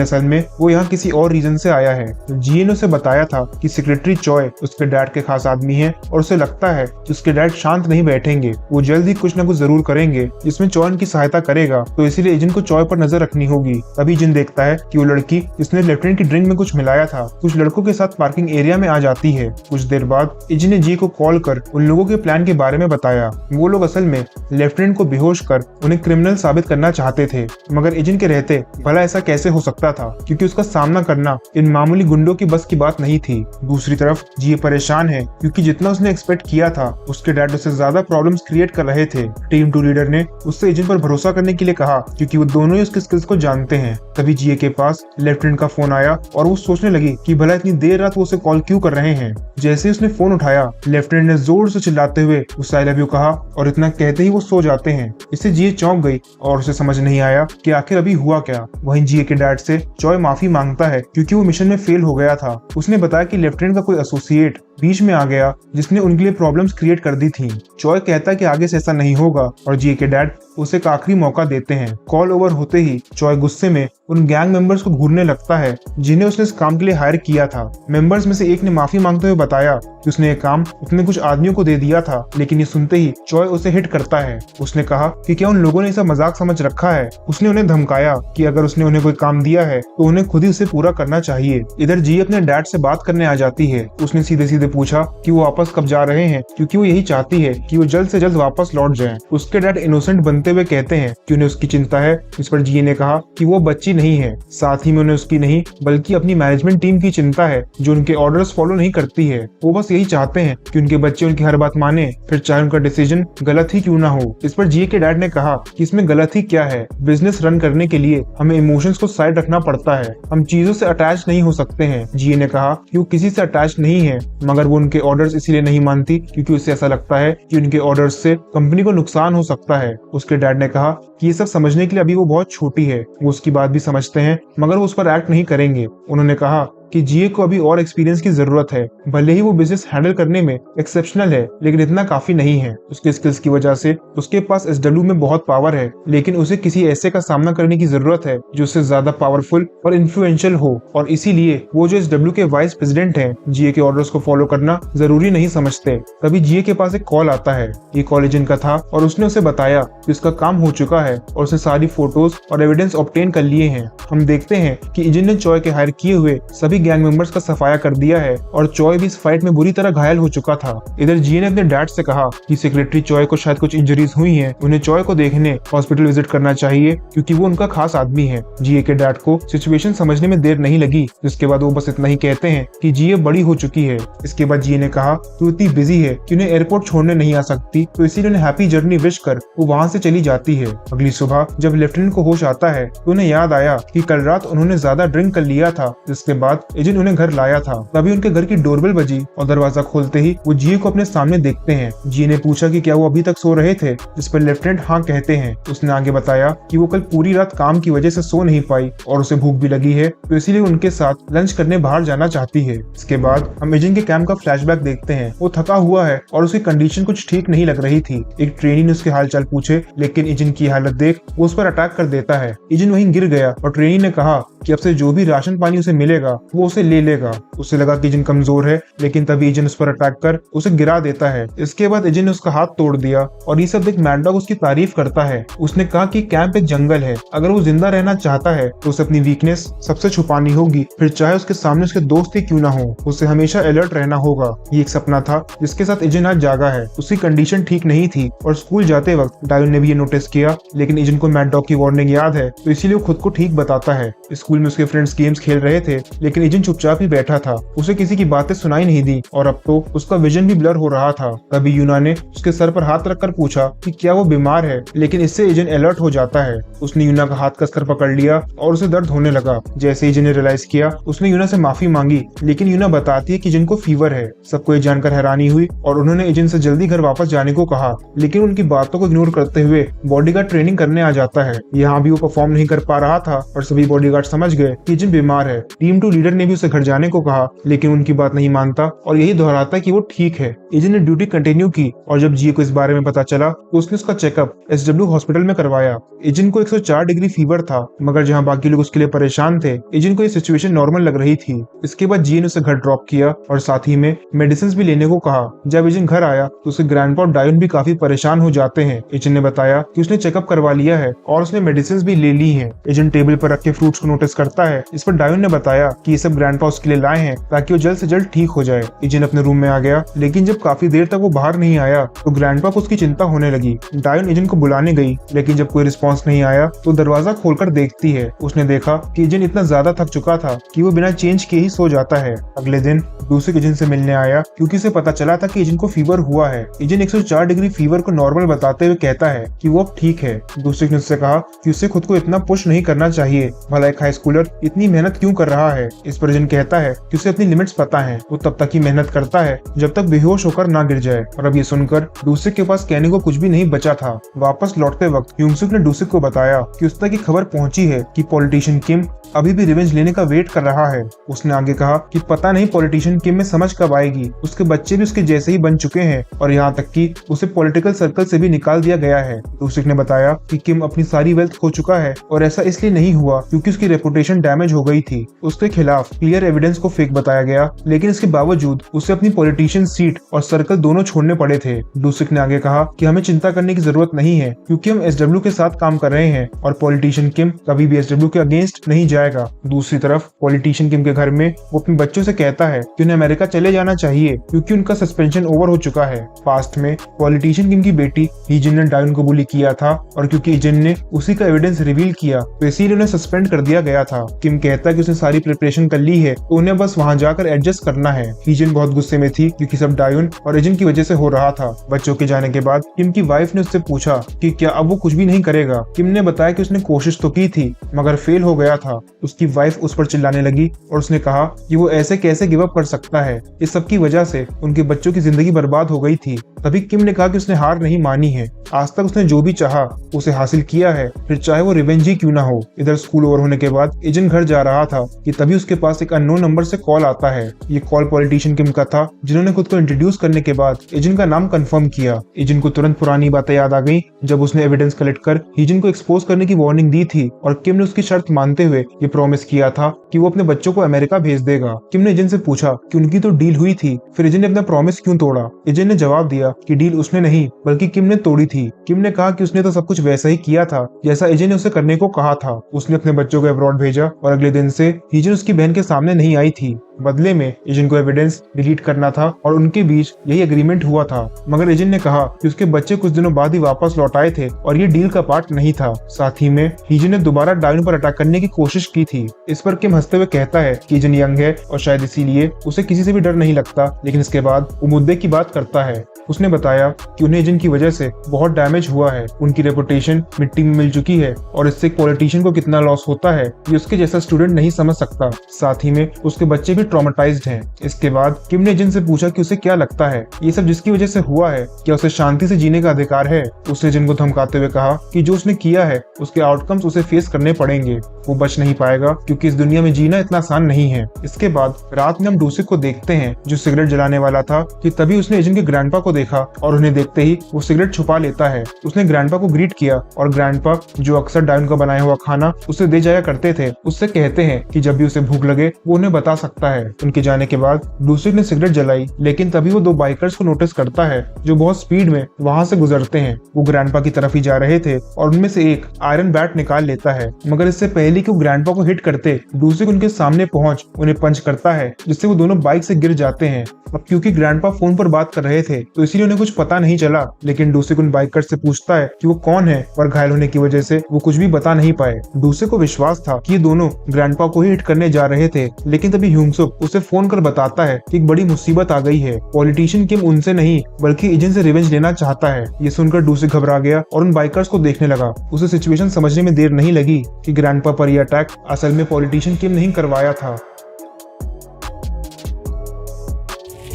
असल में वो यहाँ किसी और रीजन से आया है। जीए ने उसे बताया था कि सेक्रेटरी चॉय उसके डैड के खास आदमी है और उसे लगता है कि उसके डैड शांत नहीं बैठेंगे, वो जल्द ही कुछ न कुछ जरूर करेंगे जिसमें चॉय उनकी सहायता करेगा, तो इसीलिए एजेंट को चॉय पर नजर रखनी होगी। तभी एजेंट देखता है कि वो लड़की जिसने लेफ्टिनेंट की ड्रिंक में कुछ मिलाया था कुछ लड़कों के साथ पार्किंग एरिया में आ जाती है। कुछ देर बाद एजेंट ने जीए को कॉल कर उन लोगों के प्लान के बारे में बताया। वो लोग असल में लेफ्टिनेंट को बेहोश कर उन्हें क्रिमिनल साबित करना चाहते थे, मगर एजेंट के रहते भला ऐसा कैसे हो सकता था, क्योंकि उसका सामना करना इन मामूली गुंडों की बस की बात नहीं थी। दूसरी तरफ जीए परेशान है, क्योंकि जितना उसने एक्सपेक्ट किया था उसके डैड उससे ज्यादा प्रॉब्लम्स क्रिएट कर रहे थे। टीम 2 लीडर ने उससे एजेंट पर भरोसा करने के लिए कहा, क्योंकि वो दोनों ही उसके स्किल्स को जानते हैं। तभी जीए के पास लेफ्टिनेंट का फोन आया और वो सोचने लगी कि भला इतनी देर रात वो उसे कॉल क्यों कर रहे हैं। जैसे ही उसने फोन उठाया, लेफ्टिनेंट ने जोर से चिल्लाते हुए उसे आई लव यू कहा और इतना कहते ही वो सो जाते हैं। इससे जीए चौंक गई और उसे समझ नहीं आया कि आखिर अभी हुआ क्या। वहीं जीए के डैड से चॉय माफी मांगता है, क्योंकि वो मिशन में फेल हो गया था। उसने बताया कि लेफ्टिनेंट का कोई एसोसिएट बीच में आ गया जिसने उनके लिए प्रॉब्लम्स क्रिएट कर दी थी। चॉय कहता है कि आगे से ऐसा नहीं होगा और जीए के डैड उसे एक आखिरी मौका देते हैं। कॉल ओवर होते ही चॉय गुस्से में उन गैंग मेंबर्स को घूरने लगता है जिन्हें उसने इस काम के लिए हायर किया था। मेंबर्स में से एक ने माफी मांगते हुए बताया कि उसने ये काम अपने कुछ आदमियों को दे दिया था, लेकिन ये सुनते ही चॉय उसे हिट करता है। उसने कहा कि क्या उन लोगों ने इसे मजाक समझ रखा है। उसने उन्हें धमकाया कि अगर उसने उन्हें कोई काम दिया है तो उन्हें खुद ही उसे पूरा करना चाहिए। इधर जी अपने डैड से बात करने आ जाती है। उसने सीधे सीधे पूछा कि वो वापस कब जा रहे हैं, क्योंकि वो यही चाहती है कि वो जल्द से जल्द वापस लौट जाएं। उसके डैड इनोसेंट बनते हुए कहते हैं कि उन्हें उसकी चिंता है। इस पर जी ने कहा कि वो बच्ची नहीं है, साथ ही में उन्हें उसकी नहीं बल्कि अपनी मैनेजमेंट टीम की चिंता है जो उनके ऑर्डर्स फॉलो नहीं करती है। वो बस यही चाहते हैं कि उनके बच्चे उनकी हर बात माने, फिर चाहे उनका डिसीजन गलत ही क्यों ना हो। इस पर जी के डैड ने कहा कि इसमें गलत ही क्या है, बिजनेस रन करने के लिए हमें इमोशंस को साइड रखना पड़ता है, हम चीजों से अटैच नहीं हो सकते हैं। जी ने कहा कि वो किसी से अटैच नहीं है, मगर वो उनके ऑर्डर्स इसलिए नहीं मानती क्योंकि उसे ऐसा लगता है कि उनके ऑर्डर्स से कंपनी को नुकसान हो सकता है। उसके डैड ने कहा कि ये सब समझने के लिए अभी वो बहुत छोटी है, वो उसकी बात भी समझते हैं मगर वो उस पर एक्ट नहीं करेंगे। उन्होंने कहा कि जीए को अभी और एक्सपीरियंस की जरूरत है। भले ही वो बिजनेस हैंडल करने में एक्सेप्शनल है, लेकिन इतना काफी नहीं है। उसके स्किल्स की वजह से उसके पास एसडब्ल्यू में बहुत पावर है, लेकिन उसे किसी ऐसे का सामना करने की जरूरत है जो उससे ज्यादा पावरफुल और इन्फ्लुएंशियल हो, और इसीलिए वो जो एसडब्ल्यू के वाइस प्रेसिडेंट हैं जीए के ऑर्डर्स को फॉलो करना जरूरी नहीं समझते। तभी जीए के पास एक कॉल आता है। ये कॉल एजेंट का था और उसने उसे बताया कि उसका काम हो चुका है और उसने सारी फोटोज और एविडेंस ऑब्टेन कर लिए हैं। हम देखते हैं कि एजेंट ने चॉय के हायर किए हुए सभी गैंग मेंबर्स का सफाया कर दिया है और चॉय भी इस फाइट में बुरी तरह घायल हो चुका था। इधर जी ने अपने डैड से कहा कि सेक्रेटरी चॉय को शायद कुछ इंजरीज हुई हैं, उन्हें चॉय को देखने हॉस्पिटल विजिट करना चाहिए क्योंकि वो उनका खास आदमी है। जीए के डैड को सिचुएशन समझने में देर नहीं लगी, जिसके बाद वो बस इतना ही कहते हैं कि जीए बड़ी हो चुकी है। इसके बाद जीए ने कहा कि इतनी बिजी है कि उन्हें एयरपोर्ट छोड़ने नहीं आ सकती, तो इसीलिए उन्हें हैप्पी जर्नी विश कर वो वहाँ से चली जाती है। अगली सुबह जब लेफ्टिनेंट को होश आता है तो उन्हें याद आया कि कल रात उन्होंने ज्यादा ड्रिंक कर लिया था, जिसके बाद एजेंट उन्हें घर लाया था। तभी उनके घर की डोरबेल बजी और दरवाजा खोलते ही वो जीए को अपने सामने देखते हैं। जीए ने पूछा कि क्या वो अभी तक सो रहे थे, जिस पर लेफ्टिनेंट हाँ कहते हैं। उसने आगे बताया कि वो कल पूरी रात काम की वजह से सो नहीं पाई और उसे भूख भी लगी है, तो इसीलिए उनके साथ लंच करने बाहर जाना चाहती है। इसके बाद हम एजेंट के कैंप का फ्लैशबैक देखते हैं। वो थका हुआ है और उसकी कंडीशन कुछ ठीक नहीं लग रही थी। एक ट्रेनी ने उसके हालचाल पूछे, लेकिन एजेंट की हालत देख वो उस पर अटैक कर देता है। एजेंट वहीं गिर गया और ट्रेनी ने कहा कि अब से जो भी राशन पानी उसे मिलेगा वो उसे ले लेगा। उसे लगा कि एजेंट कमजोर है, लेकिन तभी एजेंट उस पर अटैक कर उसे गिरा देता है। इसके बाद एजेंट ने उसका हाथ तोड़ दिया और ये सब देख मैड डॉग उसकी तारीफ करता है। उसने कहा कि कैंप एक जंगल है, अगर वो जिंदा रहना चाहता है तो उसे अपनी वीकनेस सबसे छुपानी होगी, फिर चाहे उसके सामने उसके दोस्त ही क्यों ना हो, उसे हमेशा अलर्ट रहना होगा। ये एक सपना था जिसके साथ एजेंट आज जागा है। उसकी कंडीशन ठीक नहीं थी और स्कूल जाते वक्त डायन ने भी ये नोटिस किया, लेकिन एजेंट को मैड डॉग की वार्निंग याद है, तो इसीलिए वो खुद को ठीक बताता है। स्कूल स्कूल में उसके फ्रेंड्स गेम्स खेल रहे थे, लेकिन एजेंट चुपचाप ही बैठा था। उसे किसी की बातें सुनाई नहीं दी और अब तो उसका विजन भी ब्लर हो रहा था। तभी यूना ने उसके सर पर हाथ रखकर पूछा कि क्या वो बीमार है, लेकिन इससे एजेंट अलर्ट हो जाता है। उसने यूना का हाथ कसकर पकड़ लिया और उसे दर्द होने लगा। जैसे एजेंट ने रियलाइज किया, उसने यूना से माफी मांगी, लेकिन यूना बताती है कि एजेंट को फीवर है। सबको ये जानकर हैरानी हुई और उन्होंने एजेंट से जल्दी घर वापस जाने को कहा, लेकिन उनकी बातों को इग्नोर करते हुए बॉडीगार्ड ट्रेनिंग करने आ जाता है। यहाँ भी वो परफॉर्म नहीं कर पा रहा था और सभी बॉडीगार्ड समझ गए कि एजेंट बीमार है। टीम 2 लीडर ने भी उसे घर जाने को कहा, लेकिन उनकी बात नहीं मानता और यही दोहराता कि वो ठीक है। एजेंट ने ड्यूटी कंटिन्यू की और जब जीए को इस बारे में पता चला तो उसने उसका चेकअप एसडब्ल्यू हॉस्पिटल में करवाया। एजेंट को 104 डिग्री फीवर था, मगर जहाँ बाकी लोग उसके लिए परेशान थे, एजेंट को ये सिचुएशन नॉर्मल लग रही थी। इसके बाद जीए ने उसे घर ड्रॉप किया और साथ ही में मेडिसिन भी लेने को कहा। जब एजेंट घर आया तो उसके ग्रैंडपा और डायन भी काफी परेशान हो जाते हैं। एजेंट ने बताया कि उसने चेकअप करवा लिया है और उसने मेडिसिन भी ले ली है। एजेंट टेबल पर रखे फ्रूट्स को नोटिस करता है। इस पर डायन ने बताया कि ये सब ग्रैंडपा उसके लिए लाए हैं ताकि वो जल्द से जल्द ठीक हो जाए। एजेंट अपने रूम में आ गया, लेकिन जब काफी देर तक वो बाहर नहीं आया तो ग्रैंडपा को उसकी चिंता होने लगी। डायन एजेंट को बुलाने गई, लेकिन जब कोई रिस्पॉन्स नहीं आया तो दरवाजा खोलकर देखती है। उसने देखा कि एजेंट इतना ज्यादा थक चुका था कि वो बिना चेंज किए ही सो जाता है। अगले दिन दूसरे एजेंट से मिलने आया क्योंकि उसे पता चला था कि एजेंट को फीवर हुआ है। एजेंट 104 डिग्री फीवर को नॉर्मल बताते हुए कहता है कि वो अब ठीक है। दूसरे ने उससे कहा कि उसे खुद को इतना पुश नहीं करना चाहिए, भला एक हाई स्कूलर इतनी मेहनत क्यों कर रहा है। इस पर एजेंट कहता है कि उसे अपनी लिमिट्स पता है, वो तब तक ही मेहनत करता है जब तक बेहोश होकर ना गिर जाए। और अब ये सुनकर दूसरे के पास कहने को कुछ भी नहीं बचा था। वापस लौटते वक्त यूंगसुक ने दूसरे को बताया कि उस तक ये खबर पहुंची है कि पॉलिटिशियन किम अभी भी रिवेंज लेने का वेट कर रहा है। उसने आगे कहा कि पता नहीं पॉलिटिशियन किम में समझ कब आएगी, उसके बच्चे भी उसके जैसे ही बन चुके हैं और यहाँ तक कि उसे पॉलिटिकल सर्कल से भी निकाल दिया गया है। दूसरे ने बताया कि किम अपनी सारी वेल्थ खो चुका है और ऐसा इसलिए नहीं हुआ क्योंकि उसकी रेपुटेशन डैमेज हो गई थी। उसके खिलाफ क्लियर एविडेंस को फेक बताया गया, लेकिन इसके बावजूद उसे अपनी पॉलिटिशियन सीट और सर्कल दोनों छोड़ने पड़े थे। दूसरे ने आगे कहा कि हमें चिंता करने की जरूरत नहीं है क्योंकि हम एसडब्ल्यू के साथ काम कर रहे हैं और पॉलिटिशियन किम कभी भी एसडब्ल्यू के अगेंस्ट नहीं जाएगा। दूसरी तरफ पॉलिटिशियन किम के घर में वो अपने बच्चों से कहता है कि उन्हें अमेरिका चले जाना चाहिए क्योंकि उनका सस्पेंशन ओवर हो चुका है। पास्ट में पॉलिटिशियन किम की बेटी हीजिन ने डायन को बुली किया था और क्योंकि हीजिन ने उसी का एविडेंस रिवील किया तो इसीलिए उन्हें सस्पेंड कर दिया गया था। किम कहता है कि उसने सारी प्रिपरेशन कर ली है तो उन्हें बस वहां जाकर एडजस्ट करना है। हीजिन बहुत गुस्से में थी क्योंकि सब डायन और एजेंट की वजह से हो रहा था। बच्चों के जाने के बाद किम की वाइफ ने उससे पूछा कि क्या अब वो कुछ भी नहीं करेगा। किम ने बताया कि उसने कोशिश तो की थी मगर फेल हो गया था। उसकी वाइफ उस पर चिल्लाने लगी और उसने कहा कि वो ऐसे कैसे गिव अप कर सकता है, इस सब की वजह से उनके बच्चों की जिंदगी बर्बाद हो गई थी। तभी किम ने कहा कि उसने हार नहीं मानी है, आज तक उसने जो भी चाहा उसे हासिल किया है, फिर चाहे वो रिवेंज ही क्यों ना हो। इधर स्कूल ओवर होने के बाद एजेंट घर जा रहा था कि तभी उसके पास एक अननोन नंबर से कॉल आता है। ये कॉल पॉलिटिशियन किम का था, जिन्होंने खुद को इंट्रोड्यूस करने के बाद एजेंट का नाम कंफर्म किया। एजेंट को तुरंत पुरानी बातें याद आ गई जब उसने एविडेंस कलेक्ट कर हीजिन को एक्सपोज करने की वार्निंग दी थी और किम ने उसकी शर्त मानते हुए ये प्रॉमिस किया था कि वो अपने बच्चों को अमेरिका भेज देगा। किम ने एजेंट से पूछा कि उनकी तो डील हुई थी, फिर एजेंट ने अपना प्रॉमिस क्यों तोड़ा। एजेंट ने जवाब दिया कि डील उसने नहीं बल्कि किम ने तोड़ी थी। किम ने कहा कि उसने तो सब कुछ वैसा ही किया था जैसा एजेंट ने उसे करने को कहा था। उसने अपने बच्चों को अब्रॉड भेजा और अगले दिन से हीजिन उसकी बहन के सामने नहीं आई थी। बदले में एजेंट को एविडेंस डिलीट करना था और उनके बीच यही एग्रीमेंट हुआ था, मगर एजेंट ने कहा कि उसके बच्चे कुछ दिनों बाद ही वापस लौट आए थे और ये डील का पार्ट नहीं था। साथ ही में हीजिन ने दोबारा डायन पर अटैक करने की कोशिश की थी। इस पर किम हंसते हुए कहता है कि एजेंट यंग है और शायद इसीलिए उसे किसी से भी डर नहीं लगता, लेकिन इसके बाद वो मुद्दे की बात करता है। उसने बताया कि उन्हें एजेंट की वजह से बहुत डैमेज हुआ है, उनकी रेपुटेशन मिट्टी में मिल चुकी है और इससे एक पॉलिटिशियन को कितना लॉस होता है ये उसके जैसा स्टूडेंट नहीं समझ सकता। साथ ही में उसके बच्चे भी ट्रॉमेटाइज्ड हैं। इसके बाद किम ने एजेंट से पूछा कि उसे क्या लगता है ये सब जिसकी वजह से हुआ है, क्या उसे शांति से जीने का अधिकार है। उसने एजेंट को धमकाते हुए कहा कि जो उसने किया है उसके आउटकम्स उसे फेस करने पड़ेंगे, वो बच नहीं पाएगा क्योंकि इस दुनिया में जीना इतना आसान नहीं है। इसके बाद रात में हम डूसिक को देखते हैं जो सिगरेट जलाने वाला था कि तभी उसने एजेंट के ग्रैंडपा को देखा और उन्हें देखते ही वो सिगरेट छुपा लेता है। उसने ग्रैंडपा को ग्रीट किया और ग्रैंडपा जो अक्सर डायन का बनाया हुआ खाना उसे दे जाया करते थे, उससे कहते हैं कि जब भी उसे भूख लगे वो उन्हें बता सकता है। उनके जाने के बाद डूसिक ने सिगरेट जलाई, लेकिन तभी वो दो बाइकर्स को नोटिस करता है जो बहुत स्पीड में वहाँ से गुजरते हैं। वो ग्रैंडपा की तरफ ही जा रहे थे और उनमें से एक आयरन बैट निकाल लेता है, मगर इससे पहले कि वो ग्रैंडपा को हिट करते डूसिक उनके सामने पहुंच उन्हें पंच करता है जिससे वो दोनों बाइक से गिर जाते हैं अब क्योंकि ग्रैंडपा फोन पर बात कर रहे थे तो इसीलिए उन्हें कुछ पता नहीं चला, लेकिन डूसिक उन बाइकर्स से पूछता है कि वो कौन है और घायल होने की वजह से वो कुछ भी बता नहीं पाए। डूसिक को विश्वास था कि ये दोनों ग्रैंडपा को ही हिट करने जा रहे थे, लेकिन तभी ह्यूंगसुक उसे फोन कर बताता है कि एक बड़ी मुसीबत आ गई है। पॉलिटिशियन किम उनसे नहीं बल्कि एजेंट से रिवेंज लेना चाहता है। ये सुनकर डूसिक घबरा गया और उन बाइकर्स को देखने लगा। उसे सिचुएशन समझने में देर नहीं लगी कि ग्रैंडपा पर यह अटैक असल में पॉलिटिशियन किम नहीं करवाया था।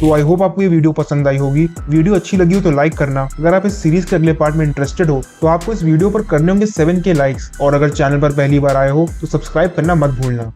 तो आई होप आपको ये वीडियो पसंद आई होगी। वीडियो अच्छी लगी हो तो लाइक करना। अगर आप इस सीरीज के अगले पार्ट में इंटरेस्टेड हो तो आपको इस वीडियो पर करने होंगे 7K लाइक्स, और अगर चैनल पर पहली बार आए हो तो सब्सक्राइब करना मत भूलना।